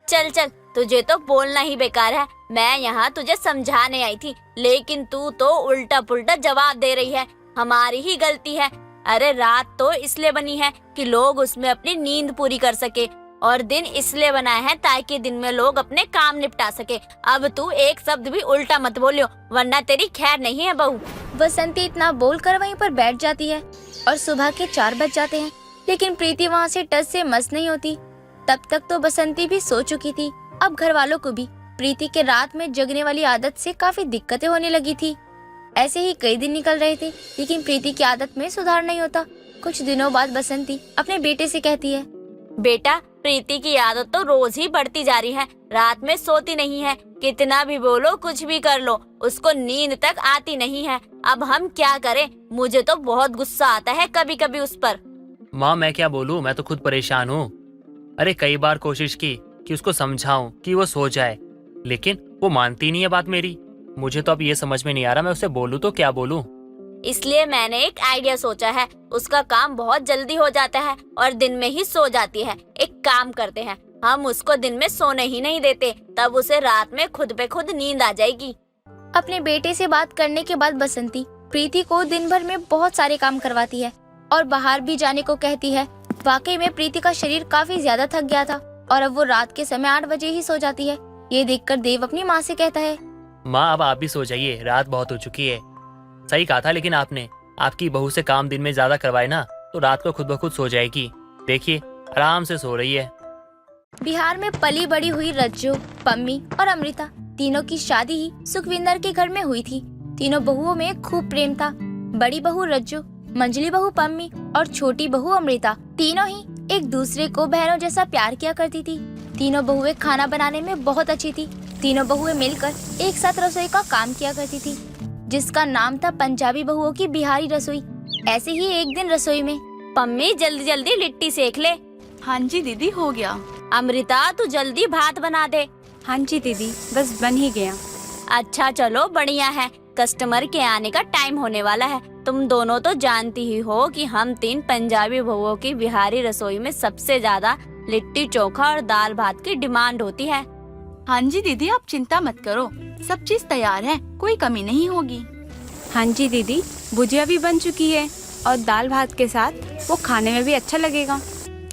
चल चल, तुझे तो बोलना ही बेकार है। मैं यहाँ तुझे समझाने आई थी, लेकिन तू तो उल्टा पुल्टा जवाब दे रही है। हमारी ही गलती है। अरे रात तो इसलिए बनी है कि लोग उसमें अपनी नींद पूरी कर सके। और दिन इसलिए बनाया है ताकि दिन में लोग अपने काम निपटा सके। अब तू एक शब्द भी उल्टा मत बोलियो, वरना तेरी खैर नहीं है बहू। बसंती इतना बोलकर वहीं पर बैठ जाती है और सुबह के 4 बज जाते हैं, लेकिन प्रीति वहाँ से टस से मस नहीं होती। तब तक तो बसंती भी सो चुकी थी। अब घर वालों को भी प्रीति के रात में जगने वाली आदत से काफी दिक्कतें होने लगी थी। ऐसे ही कई दिन निकल रहे थे, लेकिन प्रीति की आदत में सुधार नहीं होता। कुछ दिनों बाद बसंती अपने बेटे से कहती है, बेटा, प्रीति की आदत तो रोज ही बढ़ती जा रही है। रात में सोती नहीं है, कितना भी बोलो कुछ भी कर लो, उसको नींद तक आती नहीं है। अब हम क्या करें? मुझे तो बहुत गुस्सा आता है कभी कभी उस पर। माँ मैं क्या बोलूँ, मैं तो खुद परेशान हूँ। अरे कई बार कोशिश की कि उसको समझाऊं कि वो सो जाए, लेकिन वो मानती नहीं है बात मेरी। मुझे तो अब ये समझ में नहीं आ रहा मैं उसे बोलूं तो क्या बोलूं। इसलिए मैंने एक आइडिया सोचा है। उसका काम बहुत जल्दी हो जाता है और दिन में ही सो जाती है। एक काम करते हैं, हम उसको दिन में सोने ही नहीं देते, तब उसे रात में खुद पे खुद नींद आ जाएगी। अपने बेटे से बात करने के बाद बसंती प्रीति को दिन भर में बहुत सारे काम करवाती है और बाहर भी जाने को कहती है। वाकई में प्रीति का शरीर काफी ज्यादा थक गया था और अब वो रात के समय 8 बजे ही सो जाती है। ये देखकर देव अपनी माँ से कहता है, माँ अब आप भी सो जाइए, रात बहुत हो चुकी है। सही कहा था लेकिन आपने, आपकी बहू से काम दिन में ज्यादा करवाए ना तो रात को खुद ब खुद सो जाएगी। देखिए आराम से सो रही है। बिहार में पली बड़ी हुई रज्जू, पम्मी और अमृता तीनों की शादी ही सुखविंदर के घर में हुई थी। तीनों बहुओं में खूब प्रेम था। बड़ी बहू रज्जू, मंझली बहू पम्मी और छोटी बहू अमृता तीनों ही एक दूसरे को बहनों जैसा प्यार किया करती थी। तीनों बहुएं खाना बनाने में बहुत अच्छी थी। तीनों बहुएं मिलकर एक साथ रसोई का काम किया करती थी, जिसका नाम था पंजाबी बहुओं की बिहारी रसोई। ऐसे ही एक दिन रसोई में, पम्मी जल्दी जल्दी लिट्टी सेक ले। हाँ जी दीदी, हो गया। अमृता तू जल्दी भात बना दे। हाँ जी दीदी, बस बन ही गया। अच्छा चलो बढ़िया है, कस्टमर के आने का टाइम होने वाला है। तुम दोनों तो जानती ही हो कि हम 3 पंजाबी बहुओं की बिहारी रसोई में सबसे ज्यादा लिट्टी चोखा और दाल भात की डिमांड होती है। हाँ जी दीदी, आप चिंता मत करो, सब चीज तैयार है, कोई कमी नहीं होगी। हाँ जी दीदी, भुजिया भी बन चुकी है और दाल भात के साथ वो खाने में भी अच्छा लगेगा।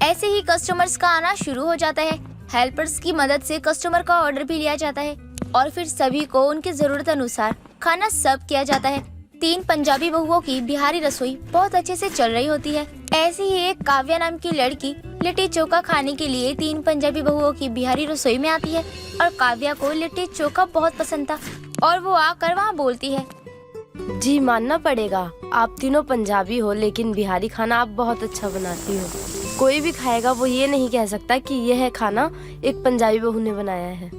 ऐसे ही कस्टमर्स का आना शुरू हो जाता है। हेल्पर्स की मदद से कस्टमर का ऑर्डर भी लिया जाता है और फिर सभी को उनकी जरूरत अनुसार खाना सर्व किया जाता है। 3 पंजाबी बहुओं की बिहारी रसोई बहुत अच्छे से चल रही होती है। ऐसी ही एक काव्या नाम की लड़की लिट्टी चोखा खाने के लिए 3 पंजाबी बहुओं की बिहारी रसोई में आती है और काव्या को लिट्टी चोखा बहुत पसंद था और वो आकर वहाँ बोलती है, जी मानना पड़ेगा, आप तीनों पंजाबी हो लेकिन बिहारी खाना आप बहुत अच्छा बनाती हो। कोई भी खाएगा वो ये नहीं कह सकता कि यह खाना एक पंजाबी बहू ने बनाया है।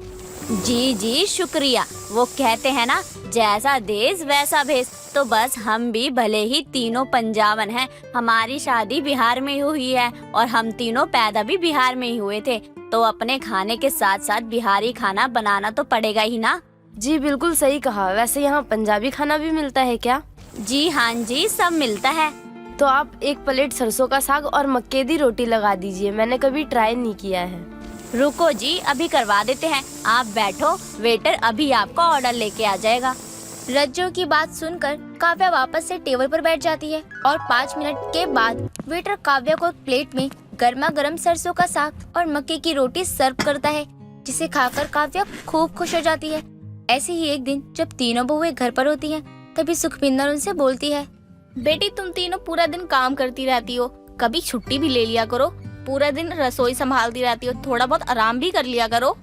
जी जी शुक्रिया। वो कहते हैं ना, जैसा देश वैसा भेष। तो बस हम भी भले ही तीनों पंजाबन हैं, हमारी शादी बिहार में ही हुई है और हम तीनों पैदा भी बिहार में ही हुए थे, तो अपने खाने के साथ साथ बिहारी खाना बनाना तो पड़ेगा ही ना। जी बिल्कुल सही कहा। वैसे यहाँ पंजाबी खाना भी मिलता है क्या? जी हाँ जी, सब मिलता है। तो आप 1 प्लेट सरसों का साग और मक्के दी रोटी लगा दीजिए, मैंने कभी ट्राई नहीं किया है। रुको जी, अभी करवा देते हैं, आप बैठो, वेटर अभी आपका ऑर्डर लेके आ जाएगा। रज्जू की बात सुनकर काव्या वापस से टेबल पर बैठ जाती है और 5 मिनट के बाद वेटर काव्या को एक प्लेट में गर्मा गर्म सरसों का साग और मक्के की रोटी सर्व करता है, जिसे खाकर काव्या खूब खुश हो जाती है। ऐसे ही एक दिन जब तीनों बहुएं घर पर होती हैं, तभी सुखविंदर उनसे बोलती है, बेटी तुम तीनों पूरा दिन काम करती रहती हो, कभी छुट्टी भी ले लिया करो। पूरा दिन रसोई संभालती रहती हो, थोड़ा बहुत आराम भी कर लिया करो।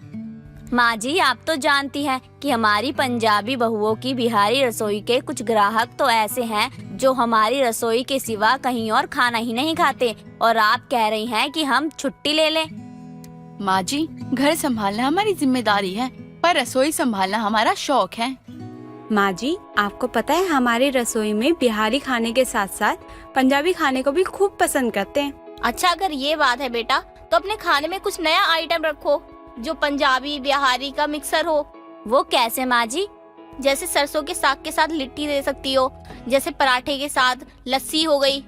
माँ जी आप तो जानती हैं कि हमारी पंजाबी बहुओं की बिहारी रसोई के कुछ ग्राहक तो ऐसे हैं जो हमारी रसोई के सिवा कहीं और खाना ही नहीं खाते, और आप कह रही हैं कि हम छुट्टी ले लें। माँ जी, घर संभालना हमारी जिम्मेदारी है, पर रसोई संभालना हमारा शौक है। माँ जी, आपको पता है हमारी रसोई में बिहारी खाने के साथ साथ पंजाबी खाने को भी खूब पसंद करते हैं। अच्छा अगर ये बात है बेटा, तो अपने खाने में कुछ नया आइटम रखो जो पंजाबी बिहारी का मिक्सर हो। वो कैसे माँ जी? जैसे सरसों के साग के साथ लिट्टी दे सकती हो, जैसे पराठे के साथ लस्सी हो गई,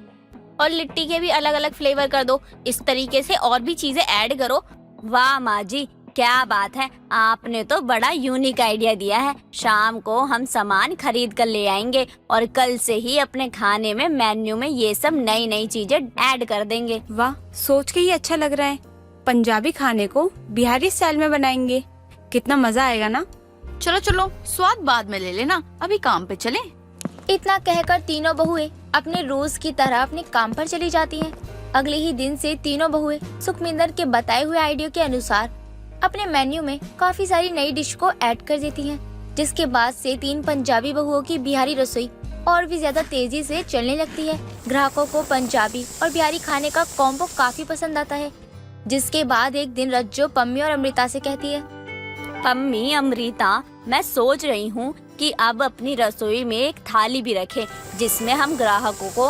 और लिट्टी के भी अलग अलग फ्लेवर कर दो। इस तरीके से और भी चीजें ऐड करो। वाह माँ जी, क्या बात है, आपने तो बड़ा यूनिक आइडिया दिया है। शाम को हम सामान खरीद कर ले आएंगे और कल से ही अपने खाने में मेन्यू में ये सब नई नई चीजें ऐड कर देंगे। वाह, सोच के ही अच्छा लग रहा है। पंजाबी खाने को बिहारी स्टाइल में बनाएंगे। कितना मजा आएगा ना। चलो चलो, स्वाद बाद में ले लेना, अभी काम पे चले। इतना कहकर तीनों बहुएं अपने रोज की तरह अपने काम पर चली जाती हैं। अगले ही दिन से तीनों बहुएं सुखविंदर के बताए हुए आइडिया के अनुसार अपने मेन्यू में काफी सारी नई डिश को ऐड कर देती हैं, जिसके बाद से 3 पंजाबी बहुओं की बिहारी रसोई और भी ज्यादा तेजी से चलने लगती है। ग्राहकों को पंजाबी और बिहारी खाने का कॉम्बो काफी पसंद आता है। जिसके बाद एक दिन रज्जो पम्मी और अमृता से कहती है, पम्मी, अमृता, मैं सोच रही हूँ कि अब अपनी रसोई में एक थाली भी रखें जिसमें हम ग्राहकों को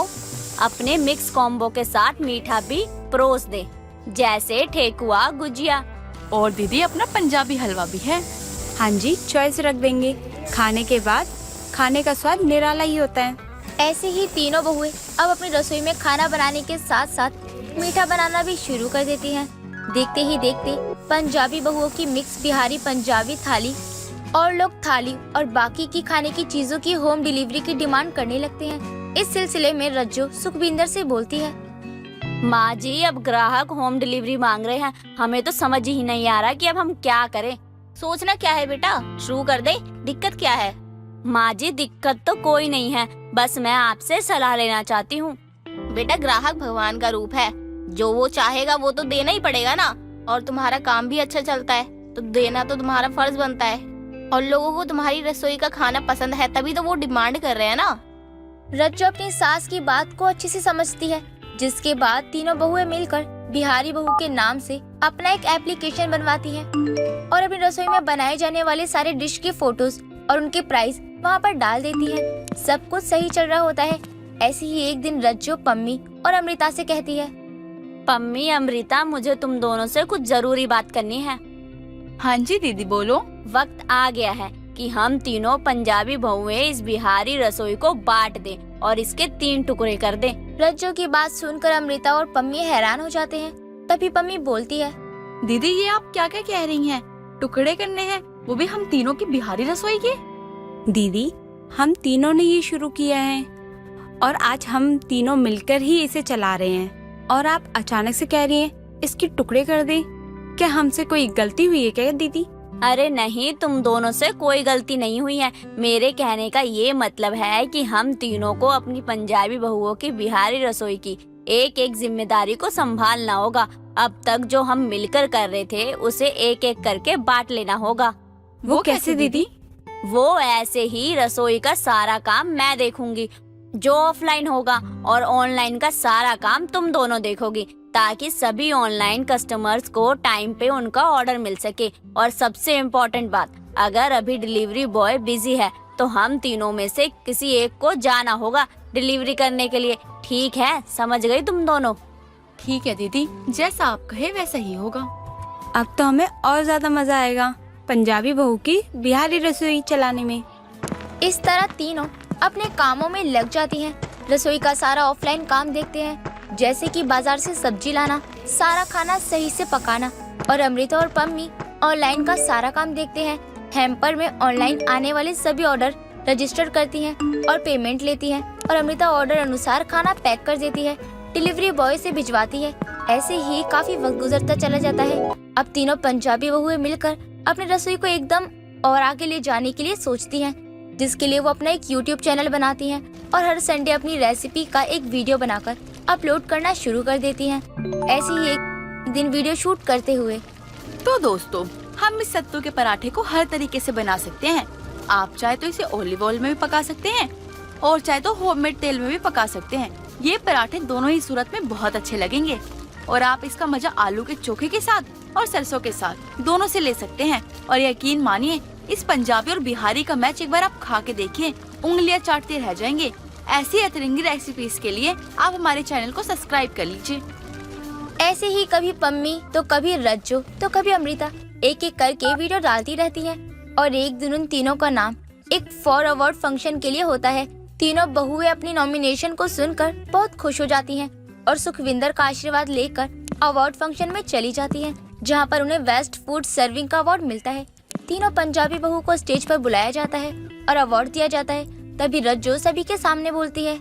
अपने मिक्स कॉम्बो के साथ मीठा भी परोस दें, जैसे ठेकुआ, गुजिया। और दीदी अपना पंजाबी हलवा भी है। हाँ जी, चॉइस रख देंगे। खाने के बाद खाने का स्वाद निराला ही होता है। ऐसे ही तीनों बहुएं अब अपनी रसोई में खाना बनाने के साथ साथ मीठा बनाना भी शुरू कर देती हैं। देखते ही देखते पंजाबी बहुओं की मिक्स बिहारी पंजाबी थाली और लोग थाली और बाकी की खाने की चीजों की होम डिलीवरी की डिमांड करने लगते हैं। इस सिलसिले में रज्जो सुखविंदर से बोलती है, माँ जी, अब ग्राहक होम डिलीवरी मांग रहे हैं, हमें तो समझ ही नहीं आ रहा कि अब हम क्या करें। सोचना क्या है बेटा, शुरू कर दे, दिक्कत क्या है? माँ जी, दिक्कत तो कोई नहीं है, बस मैं आपसे सलाह लेना चाहती हूँ। बेटा, ग्राहक भगवान का रूप है, जो वो चाहेगा वो तो देना ही पड़ेगा ना। और तुम्हारा काम भी अच्छा चलता है तो देना तो तुम्हारा फर्ज बनता है। और लोगों को तुम्हारी रसोई का खाना पसंद है, तभी तो वो डिमांड कर रहे हैं ना। रज्जो अपनी सास की बात को अच्छे से समझती है। जिसके बाद तीनों बहुएं मिलकर बिहारी बहू के नाम से अपना एक एप्लीकेशन बनवाती हैं और अपनी रसोई में बनाए जाने वाले सारे डिश के फोटोज और उनके प्राइस वहाँ पर डाल देती हैं। सब कुछ सही चल रहा होता है। ऐसे ही एक दिन रज्जो पम्मी और अमृता से कहती है, पम्मी, अमृता, मुझे तुम दोनों से कुछ जरूरी बात करनी है। हाँ जी दीदी, बोलो। वक्त आ गया है कि हम तीनों पंजाबी बहुएं इस बिहारी रसोई को बांट दें और इसके 3 टुकड़े कर दें। रज्जो की बात सुनकर अमृता और पम्मी हैरान हो जाते हैं। तभी पम्मी बोलती है, दीदी ये आप क्या क्या कह रही हैं? टुकड़े करने हैं, वो भी हम तीनों की बिहारी रसोई के? दीदी, हम तीनों ने ये शुरू किया है और आज हम तीनों मिलकर ही इसे चला रहे हैं। और आप अचानक से कह रही हैं इसके टुकड़े कर दें। क्या हमसे कोई गलती हुई है क्या दीदी? अरे नहीं, तुम दोनों से कोई गलती नहीं हुई है। मेरे कहने का ये मतलब है कि हम तीनों को अपनी पंजाबी बहुओं की बिहारी रसोई की एक एक जिम्मेदारी को संभालना होगा। अब तक जो हम मिलकर कर रहे थे उसे एक एक करके बांट लेना होगा। वो कैसे दीदी? वो ऐसे ही, रसोई का सारा काम मैं देखूंगी, जो ऑफलाइन होगा, और ऑनलाइन का सारा काम तुम दोनों देखोगी, ताकि सभी ऑनलाइन कस्टमर्स को टाइम पे उनका ऑर्डर मिल सके। और सबसे इम्पोर्टेंट बात, अगर अभी डिलीवरी बॉय बिजी है तो हम तीनों में से किसी एक को जाना होगा डिलीवरी करने के लिए। ठीक है, समझ गई तुम दोनों? ठीक है दीदी, जैसा आप कहे वैसा ही होगा। अब तो हमें और ज्यादा मजा आएगा पंजाबी बहू की बिहारी रसोई चलाने में। इस तरह तीनों अपने कामों में लग जाती हैं। रसोई का सारा ऑफलाइन काम देखते हैं, जैसे कि बाजार से सब्जी लाना, सारा खाना सही से पकाना। और अमृता और पम्मी ऑनलाइन का सारा काम देखते हैं। हैम्पर में ऑनलाइन आने वाले सभी ऑर्डर रजिस्टर करती हैं और पेमेंट लेती हैं। और अमृता ऑर्डर अनुसार खाना पैक कर देती है, डिलीवरी बॉय से भिजवाती है। ऐसे ही काफी वक्त गुजरता चला जाता है। अब तीनों पंजाबी बहुएं मिलकर अपनी रसोई को एकदम और आगे ले जाने के लिए सोचती हैं, जिसके लिए वो अपना एक YouTube चैनल बनाती हैं और हर संडे अपनी रेसिपी का एक वीडियो बनाकर अपलोड करना शुरू कर देती हैं। ऐसे ही एक दिन वीडियो शूट करते हुए, तो दोस्तों, हम इस सत्तू के पराठे को हर तरीके से बना सकते हैं। आप चाहे तो इसे ऑलिव ऑयल में भी पका सकते हैं और चाहे तो होममेड तेल में भी पका सकते हैं। ये पराठे दोनों ही सूरत में बहुत अच्छे लगेंगे और आप इसका मजा आलू के चोखे के साथ और सरसों के साथ दोनों से ले सकते हैं। और यकीन मानिए, इस पंजाबी और बिहारी का मैच एक बार आप खा के देखिए, उंगलियां चाटते रह जाएंगे। ऐसी अतरंगी रेसिपीज के लिए आप हमारे चैनल को सब्सक्राइब कर लीजिए। ऐसे ही कभी पम्मी तो कभी रज्जो तो कभी अमृता एक एक करके वीडियो डालती रहती है। और एक दिन उन तीनों का नाम एक फॉर अवार्ड फंक्शन के लिए होता है। तीनों बहुएं अपनी नॉमिनेशन को सुनकर बहुत खुश हो जाती हैं और सुखविंदर का आशीर्वाद लेकर अवार्ड फंक्शन में चली जाती हैं, जहां पर उन्हें बेस्ट फूड सर्विंग का अवार्ड मिलता है। तीनों पंजाबी बहू को स्टेज पर बुलाया जाता है और अवार्ड दिया जाता है। तभी रज्जो सभी के सामने बोलती है,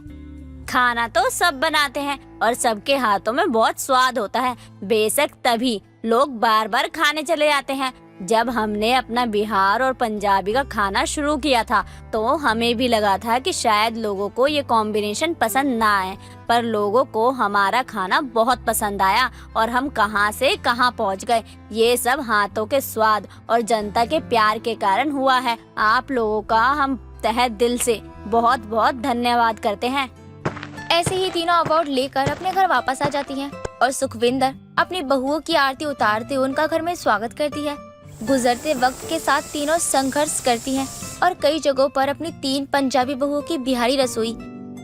खाना तो सब बनाते हैं और सबके हाथों में बहुत स्वाद होता है। बेशक तभी लोग बार बार खाने चले जाते हैं। जब हमने अपना बिहार और पंजाबी का खाना शुरू किया था तो हमें भी लगा था कि शायद लोगों को ये कॉम्बिनेशन पसंद ना आए, पर लोगों को हमारा खाना बहुत पसंद आया और हम कहां से कहां पहुंच गए। ये सब हाथों के स्वाद और जनता के प्यार के कारण हुआ है। आप लोगों का हम तहे दिल से बहुत बहुत धन्यवाद करते हैं। ऐसे ही तीनों अवार्ड लेकर अपने घर वापस आ जाती हैं और सुखविंदर अपनी बहुओं की आरती उतारते उनका घर में स्वागत करती है। गुजरते वक्त के साथ तीनों संघर्ष करती हैं और कई जगहों पर अपनी 3 पंजाबी बहुओं की बिहारी रसोई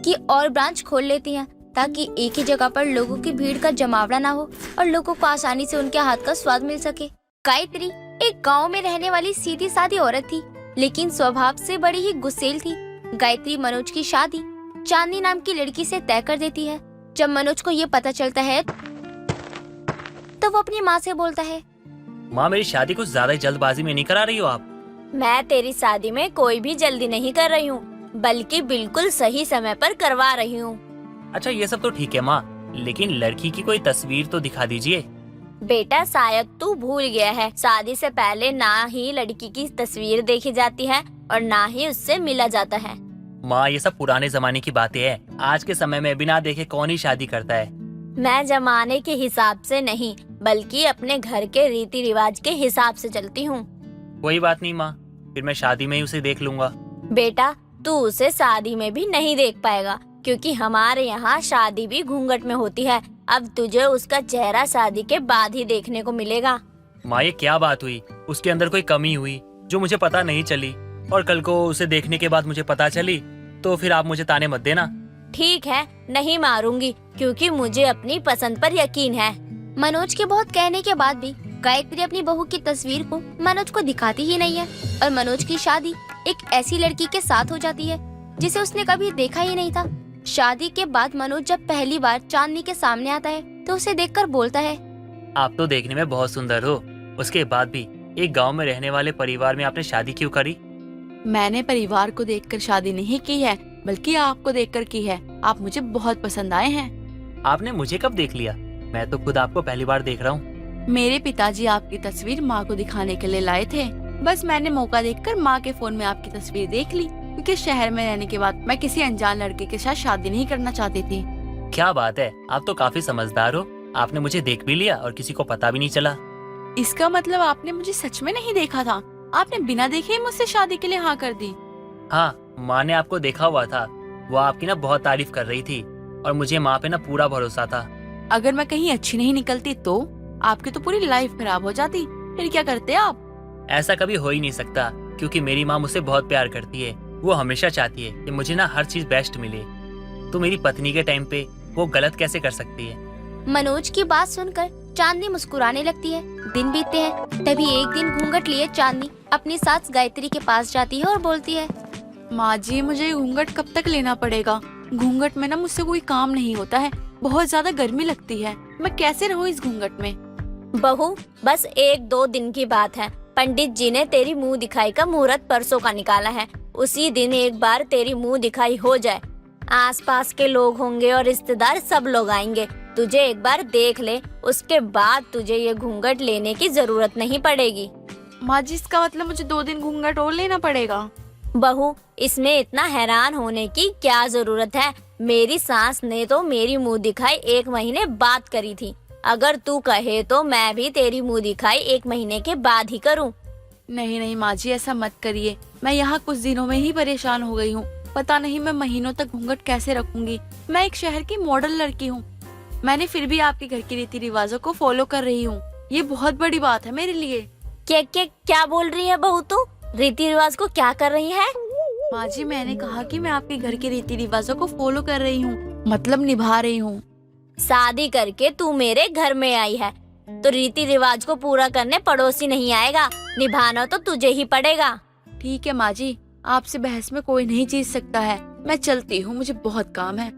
की और ब्रांच खोल लेती हैं ताकि एक ही जगह पर लोगों की भीड़ का जमावड़ा ना हो और लोगों को आसानी से उनके हाथ का स्वाद मिल सके। गायत्री एक गाँव में रहने वाली सीधी सादी औरत थी, लेकिन स्वभाव से बड़ी ही गुस्सेल थी। गायत्री मनोज की शादी चांदनी नाम की लड़की से तय कर देती है। जब मनोज को ये पता चलता है तो वो अपनी माँ से बोलता है, माँ मेरी शादी कुछ ज्यादा जल्दबाजी में नहीं करा रही हो आप? मैं तेरी शादी में कोई भी जल्दी नहीं कर रही हूँ, बल्कि बिल्कुल सही समय पर करवा रही हूँ। अच्छा ये सब तो ठीक है माँ, लेकिन लड़की की कोई तस्वीर तो दिखा दीजिए। बेटा शायद तू भूल गया है, शादी से पहले ना ही लड़की की तस्वीर देखी जाती है और ना ही उससे मिला जाता है। माँ ये सब पुराने जमाने की बातें हैं। आज के समय में बिना देखे कौन ही शादी करता है? मैं जमाने के हिसाब से नहीं बल्कि अपने घर के रीति रिवाज के हिसाब से चलती हूँ। कोई बात नहीं माँ, फिर मैं शादी में ही उसे देख लूंगा। बेटा तू उसे शादी में भी नहीं देख पाएगा, क्योंकि हमारे यहाँ शादी भी घूंघट में होती है। अब तुझे उसका चेहरा शादी के बाद ही देखने को मिलेगा। माँ ये क्या बात हुई? उसके अंदर कोई कमी हुई जो मुझे पता नहीं चली, और कल को उसे देखने के बाद मुझे पता चली तो फिर आप मुझे ताने मत देना। ठीक है, नहीं मारूंगी, क्योंकि मुझे अपनी पसंद पर यकीन है। मनोज के बहुत कहने के बाद भी गायत्री अपनी बहू की तस्वीर को मनोज को दिखाती ही नहीं है और मनोज की शादी एक ऐसी लड़की के साथ हो जाती है जिसे उसने कभी देखा ही नहीं था। शादी के बाद मनोज जब पहली बार चांदनी के सामने आता है तो उसे देखकर बोलता है, आप तो देखने में बहुत सुंदर हो, उसके बाद भी एक गांव में रहने वाले परिवार में आपने शादी क्यों करी? मैंने परिवार को देखकर शादी नहीं की है, बल्कि आपको देखकर की है। आप मुझे बहुत पसंद आए हैं। आपने मुझे कब देख लिया? मैं तो खुद आपको पहली बार देख रहा हूँ। मेरे पिताजी आपकी तस्वीर माँ को दिखाने के लिए लाए थे। बस मैंने मौका देखकर माँ के फोन में आपकी तस्वीर देख ली, क्योंकि शहर में रहने के बाद मैं किसी अनजान लड़के के साथ शादी नहीं करना चाहती थी। क्या बात है, आप तो काफी समझदार हो। आपने मुझे देख भी लिया और किसी को पता भी नहीं चला। इसका मतलब आपने मुझे सच में नहीं देखा था? आपने बिना देखे ही मुझसे शादी के लिए हाँ कर दी? हाँ, माँ ने आपको देखा हुआ था। वो आपकी ना बहुत तारीफ कर रही थी और मुझे माँ पे ना पूरा भरोसा था। अगर मैं कहीं अच्छी नहीं निकलती तो आपकी तो पूरी लाइफ खराब हो जाती। फिर क्या करते आप? ऐसा कभी हो ही नहीं सकता, क्योंकि मेरी माँ मुझसे बहुत प्यार करती है। वो हमेशा चाहती है कि मुझे ना हर चीज बेस्ट मिले। तो मेरी पत्नी के टाइम पे वो गलत कैसे कर सकती है? मनोज की बात सुनकर चांदनी मुस्कुराने लगती है। दिन बीतते हैं, तभी एक दिन घूंघट लिए चांदनी अपनी सास गायत्री के पास जाती है और बोलती है, माँ जी मुझे घूंघट कब तक लेना पड़ेगा? घूंघट में ना मुझसे कोई काम नहीं होता है, बहुत ज्यादा गर्मी लगती है। मैं कैसे रहूँ इस घूंघट में? बहू बस 1-2 दिन की बात है। पंडित जी ने तेरी मुंह दिखाई का मुहूर्त परसों का निकाला है। उसी दिन एक बार तेरी मुंह दिखाई हो जाए, आसपास के लोग होंगे और रिश्तेदार सब लोग आएंगे। तुझे एक बार देख ले, उसके बाद तुझे ये घूंघट लेने की जरूरत नहीं पड़ेगी। माँ जी इसका मतलब मुझे 2 दिन घूंघट और लेना पड़ेगा? बहू इसमें इतना हैरान होने की क्या जरूरत है? मेरी सास ने तो मेरी मुंह दिखाई 1 महीने बाद करी थी। अगर तू कहे तो मैं भी तेरी मुंह दिखाई 1 महीने के बाद ही करूं। नहीं नहीं माँ जी ऐसा मत करिए। मैं यहाँ कुछ दिनों में ही परेशान हो गई हूँ। पता नहीं मैं महीनों तक घूंघट कैसे रखूंगी। मैं एक शहर की मॉडल लड़की हूँ, मैंने फिर भी आपके घर के रीति रिवाजों को फॉलो कर रही हूँ। ये बहुत बड़ी बात है मेरे लिए। क्या बोल रही है बहू तू? रीति रिवाज को क्या कर रही है? माँ जी मैंने कहा कि मैं आपके घर के रीति रिवाजों को फॉलो कर रही हूँ, मतलब निभा रही हूँ। शादी करके तू मेरे घर में आई है तो रीति रिवाज को पूरा करने पड़ोसी नहीं आएगा, निभाना तो तुझे ही पड़ेगा। ठीक है माँ जी, आपसे बहस में कोई नहीं जीत सकता है। मैं चलती हूँ, मुझे बहुत काम है।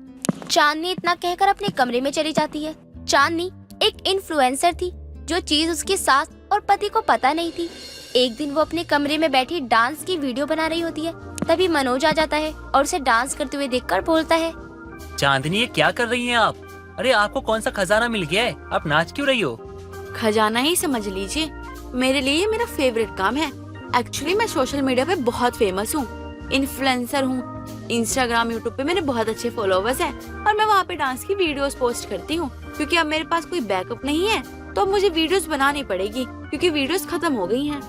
चांदनी इतना कहकर अपने कमरे में चली जाती है। चांदनी एक इन्फ्लुएंसर थी, जो चीज उसकी सास और पति को पता नहीं थी। एक दिन वो अपने कमरे में बैठी डांस की वीडियो बना रही होती है, तभी मनोज आ जाता है और उसे डांस करते हुए देखकर बोलता है, चांदनी ये क्या कर रही हैं आप? अरे आपको कौन सा खजाना मिल गया है? आप नाच क्यों रही हो? खजाना ही समझ लीजिए। मेरे लिए ये मेरा फेवरेट काम है। एक्चुअली मैं सोशल मीडिया पे बहुत फेमस हूँ, इन्फ्लुएंसर हूँ। इंस्टाग्राम, यूट्यूब पे मेरे बहुत अच्छे फॉलोवर्स हैं और मैं वहाँ पे डांस की वीडियोस पोस्ट करती हूँ। क्योंकि अब मेरे पास कोई बैकअप नहीं है तो अब मुझे वीडियोस बनानी पड़ेगी क्योंकि वीडियोस खत्म हो गई हैं।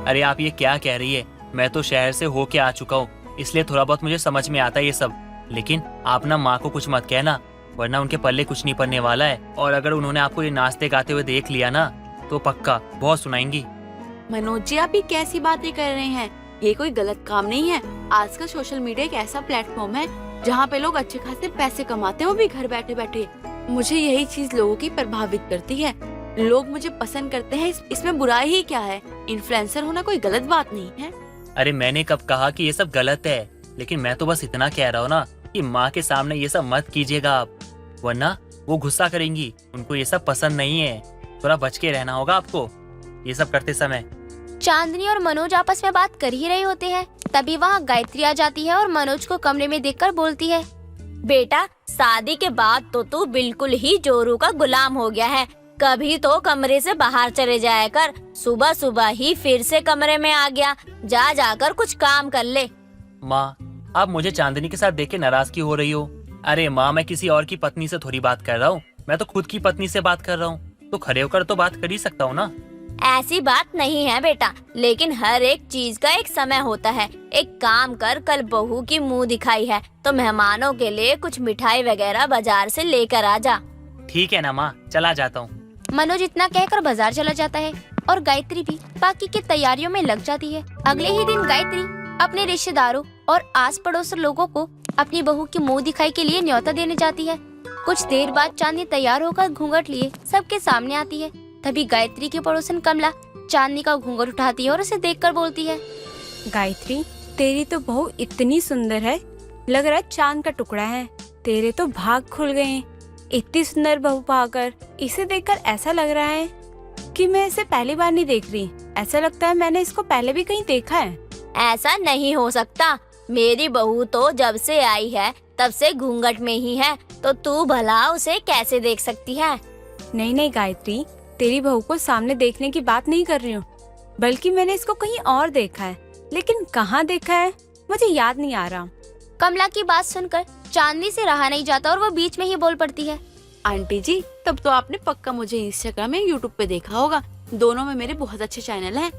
अरे आप ये क्या कह रही है? मैं तो शहर से होके आ चुका हूँ, इसलिए थोड़ा बहुत मुझे समझ में आता है ये सब। लेकिन आप ना माँ को कुछ मत कहना, वरना उनके पल्ले कुछ नहीं पड़ने वाला है। और अगर उन्होंने आपको ये नाचते गाते हुए देख लिया ना तो पक्का बहुत सुनाएंगी। मनोज जी, आप ये कैसी बातें कर रहे हैं? ये कोई गलत काम नहीं है। आजकल सोशल मीडिया एक ऐसा प्लेटफॉर्म है जहाँ पे लोग अच्छे खासे पैसे कमाते हैं, वो भी घर बैठे बैठे। मुझे यही चीज लोगों की प्रभावित करती है। लोग मुझे पसंद करते हैं, इसमें बुराई ही क्या है? इन्फ्लुएंसर होना कोई गलत बात नहीं है। अरे मैंने कब कहा कि ये सब गलत है? लेकिन मैं तो बस इतना कह रहा हूँ ना कि माँ के सामने ये सब मत कीजिएगा आप, वरना वो गुस्सा करेंगी। उनको ये सब पसंद नहीं है। थोड़ा बच के रहना होगा आपको ये सब करते समय। चांदनी और मनोज आपस में बात कर ही रहे होते हैं, तभी वहाँ गायत्री आ जाती है और मनोज को कमरे में देखकर बोलती है, बेटा, शादी के बाद तो तू बिल्कुल ही जोरू का गुलाम हो गया है। कभी तो कमरे से बाहर चले जाया कर, सुबह सुबह ही फिर से कमरे में आ गया। जा जाकर कुछ काम कर ले। माँ, आप मुझे चांदनी के साथ देख के नाराज क्यों हो रही हो? अरे माँ, मैं किसी और की पत्नी से थोड़ी बात कर रहा हूँ, मैं तो खुद की पत्नी से बात कर रहा हूँ। तो खड़े होकर तो बात कर ही सकता हूँ ना। ऐसी बात नहीं है बेटा, लेकिन हर एक चीज का एक समय होता है। एक काम कर, कल बहू की मुंह दिखाई है तो मेहमानों के लिए कुछ मिठाई वगैरह बाजार से लेकर आ जा। ठीक है ना माँ, चला जाता हूँ। मनोज इतना कहकर बाजार चला जाता है और गायत्री भी बाकी की तैयारियों में लग जाती है। अगले ही दिन गायत्री अपने रिश्तेदारों और आस पड़ोस लोगों को अपनी बहू की मुंह दिखाई के लिए न्योता देने जाती है। कुछ देर बाद चांदनी तैयार होकर घूंघट लिए सबके सामने आती है। तभी गायत्री की पड़ोसन कमला चांदनी का घूंघट उठाती है और उसे देखकर बोलती है, गायत्री, तेरी तो बहू इतनी सुंदर है, लग रहा है चांद का टुकड़ा है। तेरे तो भाग खुल गए। इतनी सुंदर बहू पाकर इसे देखकर ऐसा लग रहा है कि मैं इसे पहली बार नहीं देख रही। ऐसा लगता है मैंने इसको पहले भी कहीं देखा है। ऐसा नहीं हो सकता, मेरी बहू तो जब से आई है तब से घूंघट में ही है, तो तू भला उसे कैसे देख सकती है? नहीं नहीं गायत्री, तेरी बहू को सामने देखने की बात नहीं कर रही हूँ, बल्कि मैंने इसको कहीं और देखा है, लेकिन कहाँ देखा है मुझे याद नहीं आ रहा। कमला की बात सुनकर चांदनी से रहा नहीं जाता और वो बीच में ही बोल पड़ती है, आंटी जी, तब तो आपने पक्का मुझे इंस्टाग्राम या यूट्यूब पे देखा होगा। दोनों में मेरे बहुत अच्छे चैनल हैं।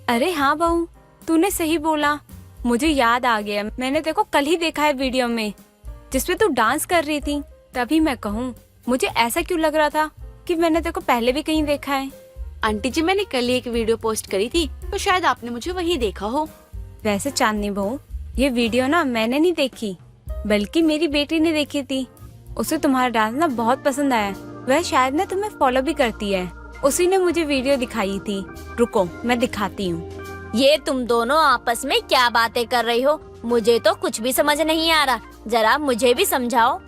अरे हाँ बहू, तूने सही बोला, मुझे याद आ गया। मैंने तेको कल ही देखा है वीडियो में जिसमें तू डांस कर रही थी। तभी मैं कहूँ, मुझे ऐसा क्यों लग रहा था कि मैंने तेको पहले भी कहीं देखा है। आंटी जी, मैंने कल ही एक वीडियो पोस्ट करी थी तो शायद आपने मुझे वहीं देखा हो। वैसे चांदनी बहू, ये वीडियो ना मैंने नहीं देखी, बल्कि मेरी बेटी ने देखी थी। उसे तुम्हारा डांस ना बहुत पसंद आया। वह शायद ना तुम्हें फॉलो भी करती है। उसी ने मुझे वीडियो दिखाई थी। रुको, मैं दिखाती हूँ। ये तुम दोनों आपस में क्या बातें कर रही हो? मुझे तो कुछ भी समझ नहीं आ रहा, जरा मुझे भी समझाओ।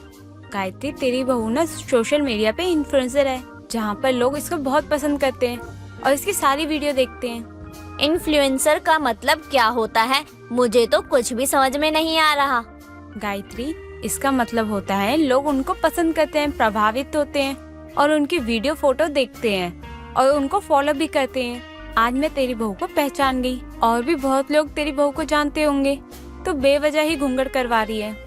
गायत्री, तेरी बहू ना सोशल मीडिया पे इन्फ्लुएंसर है, जहाँ पर लोग इसको बहुत पसंद करते हैं और इसकी सारी वीडियो देखते हैं। इन्फ्लुएंसर का मतलब क्या होता है? मुझे तो कुछ भी समझ में नहीं आ रहा। गायत्री, इसका मतलब होता है लोग उनको पसंद करते हैं, प्रभावित होते हैं और उनकी वीडियो फोटो देखते हैं और उनको फॉलो भी करते हैं। आज मैं तेरी बहू को पहचान गई। और भी बहुत लोग तेरी बहू को जानते होंगे, तो बेवजह ही घूंघट करवा रही है।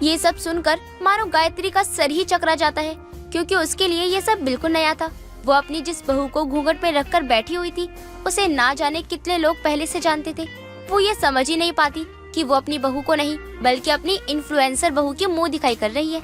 ये सब सुनकर मानो गायत्री का सर ही चकरा जाता है, क्योंकि उसके लिए ये सब बिल्कुल नया था। वो अपनी जिस बहू को घूंघट में रखकर बैठी हुई थी, उसे ना जाने कितने लोग पहले से जानते थे। वो ये समझ ही नहीं पाती कि वो अपनी बहू को नहीं, बल्कि अपनी इन्फ्लुएंसर बहू की मुंह दिखाई कर रही है।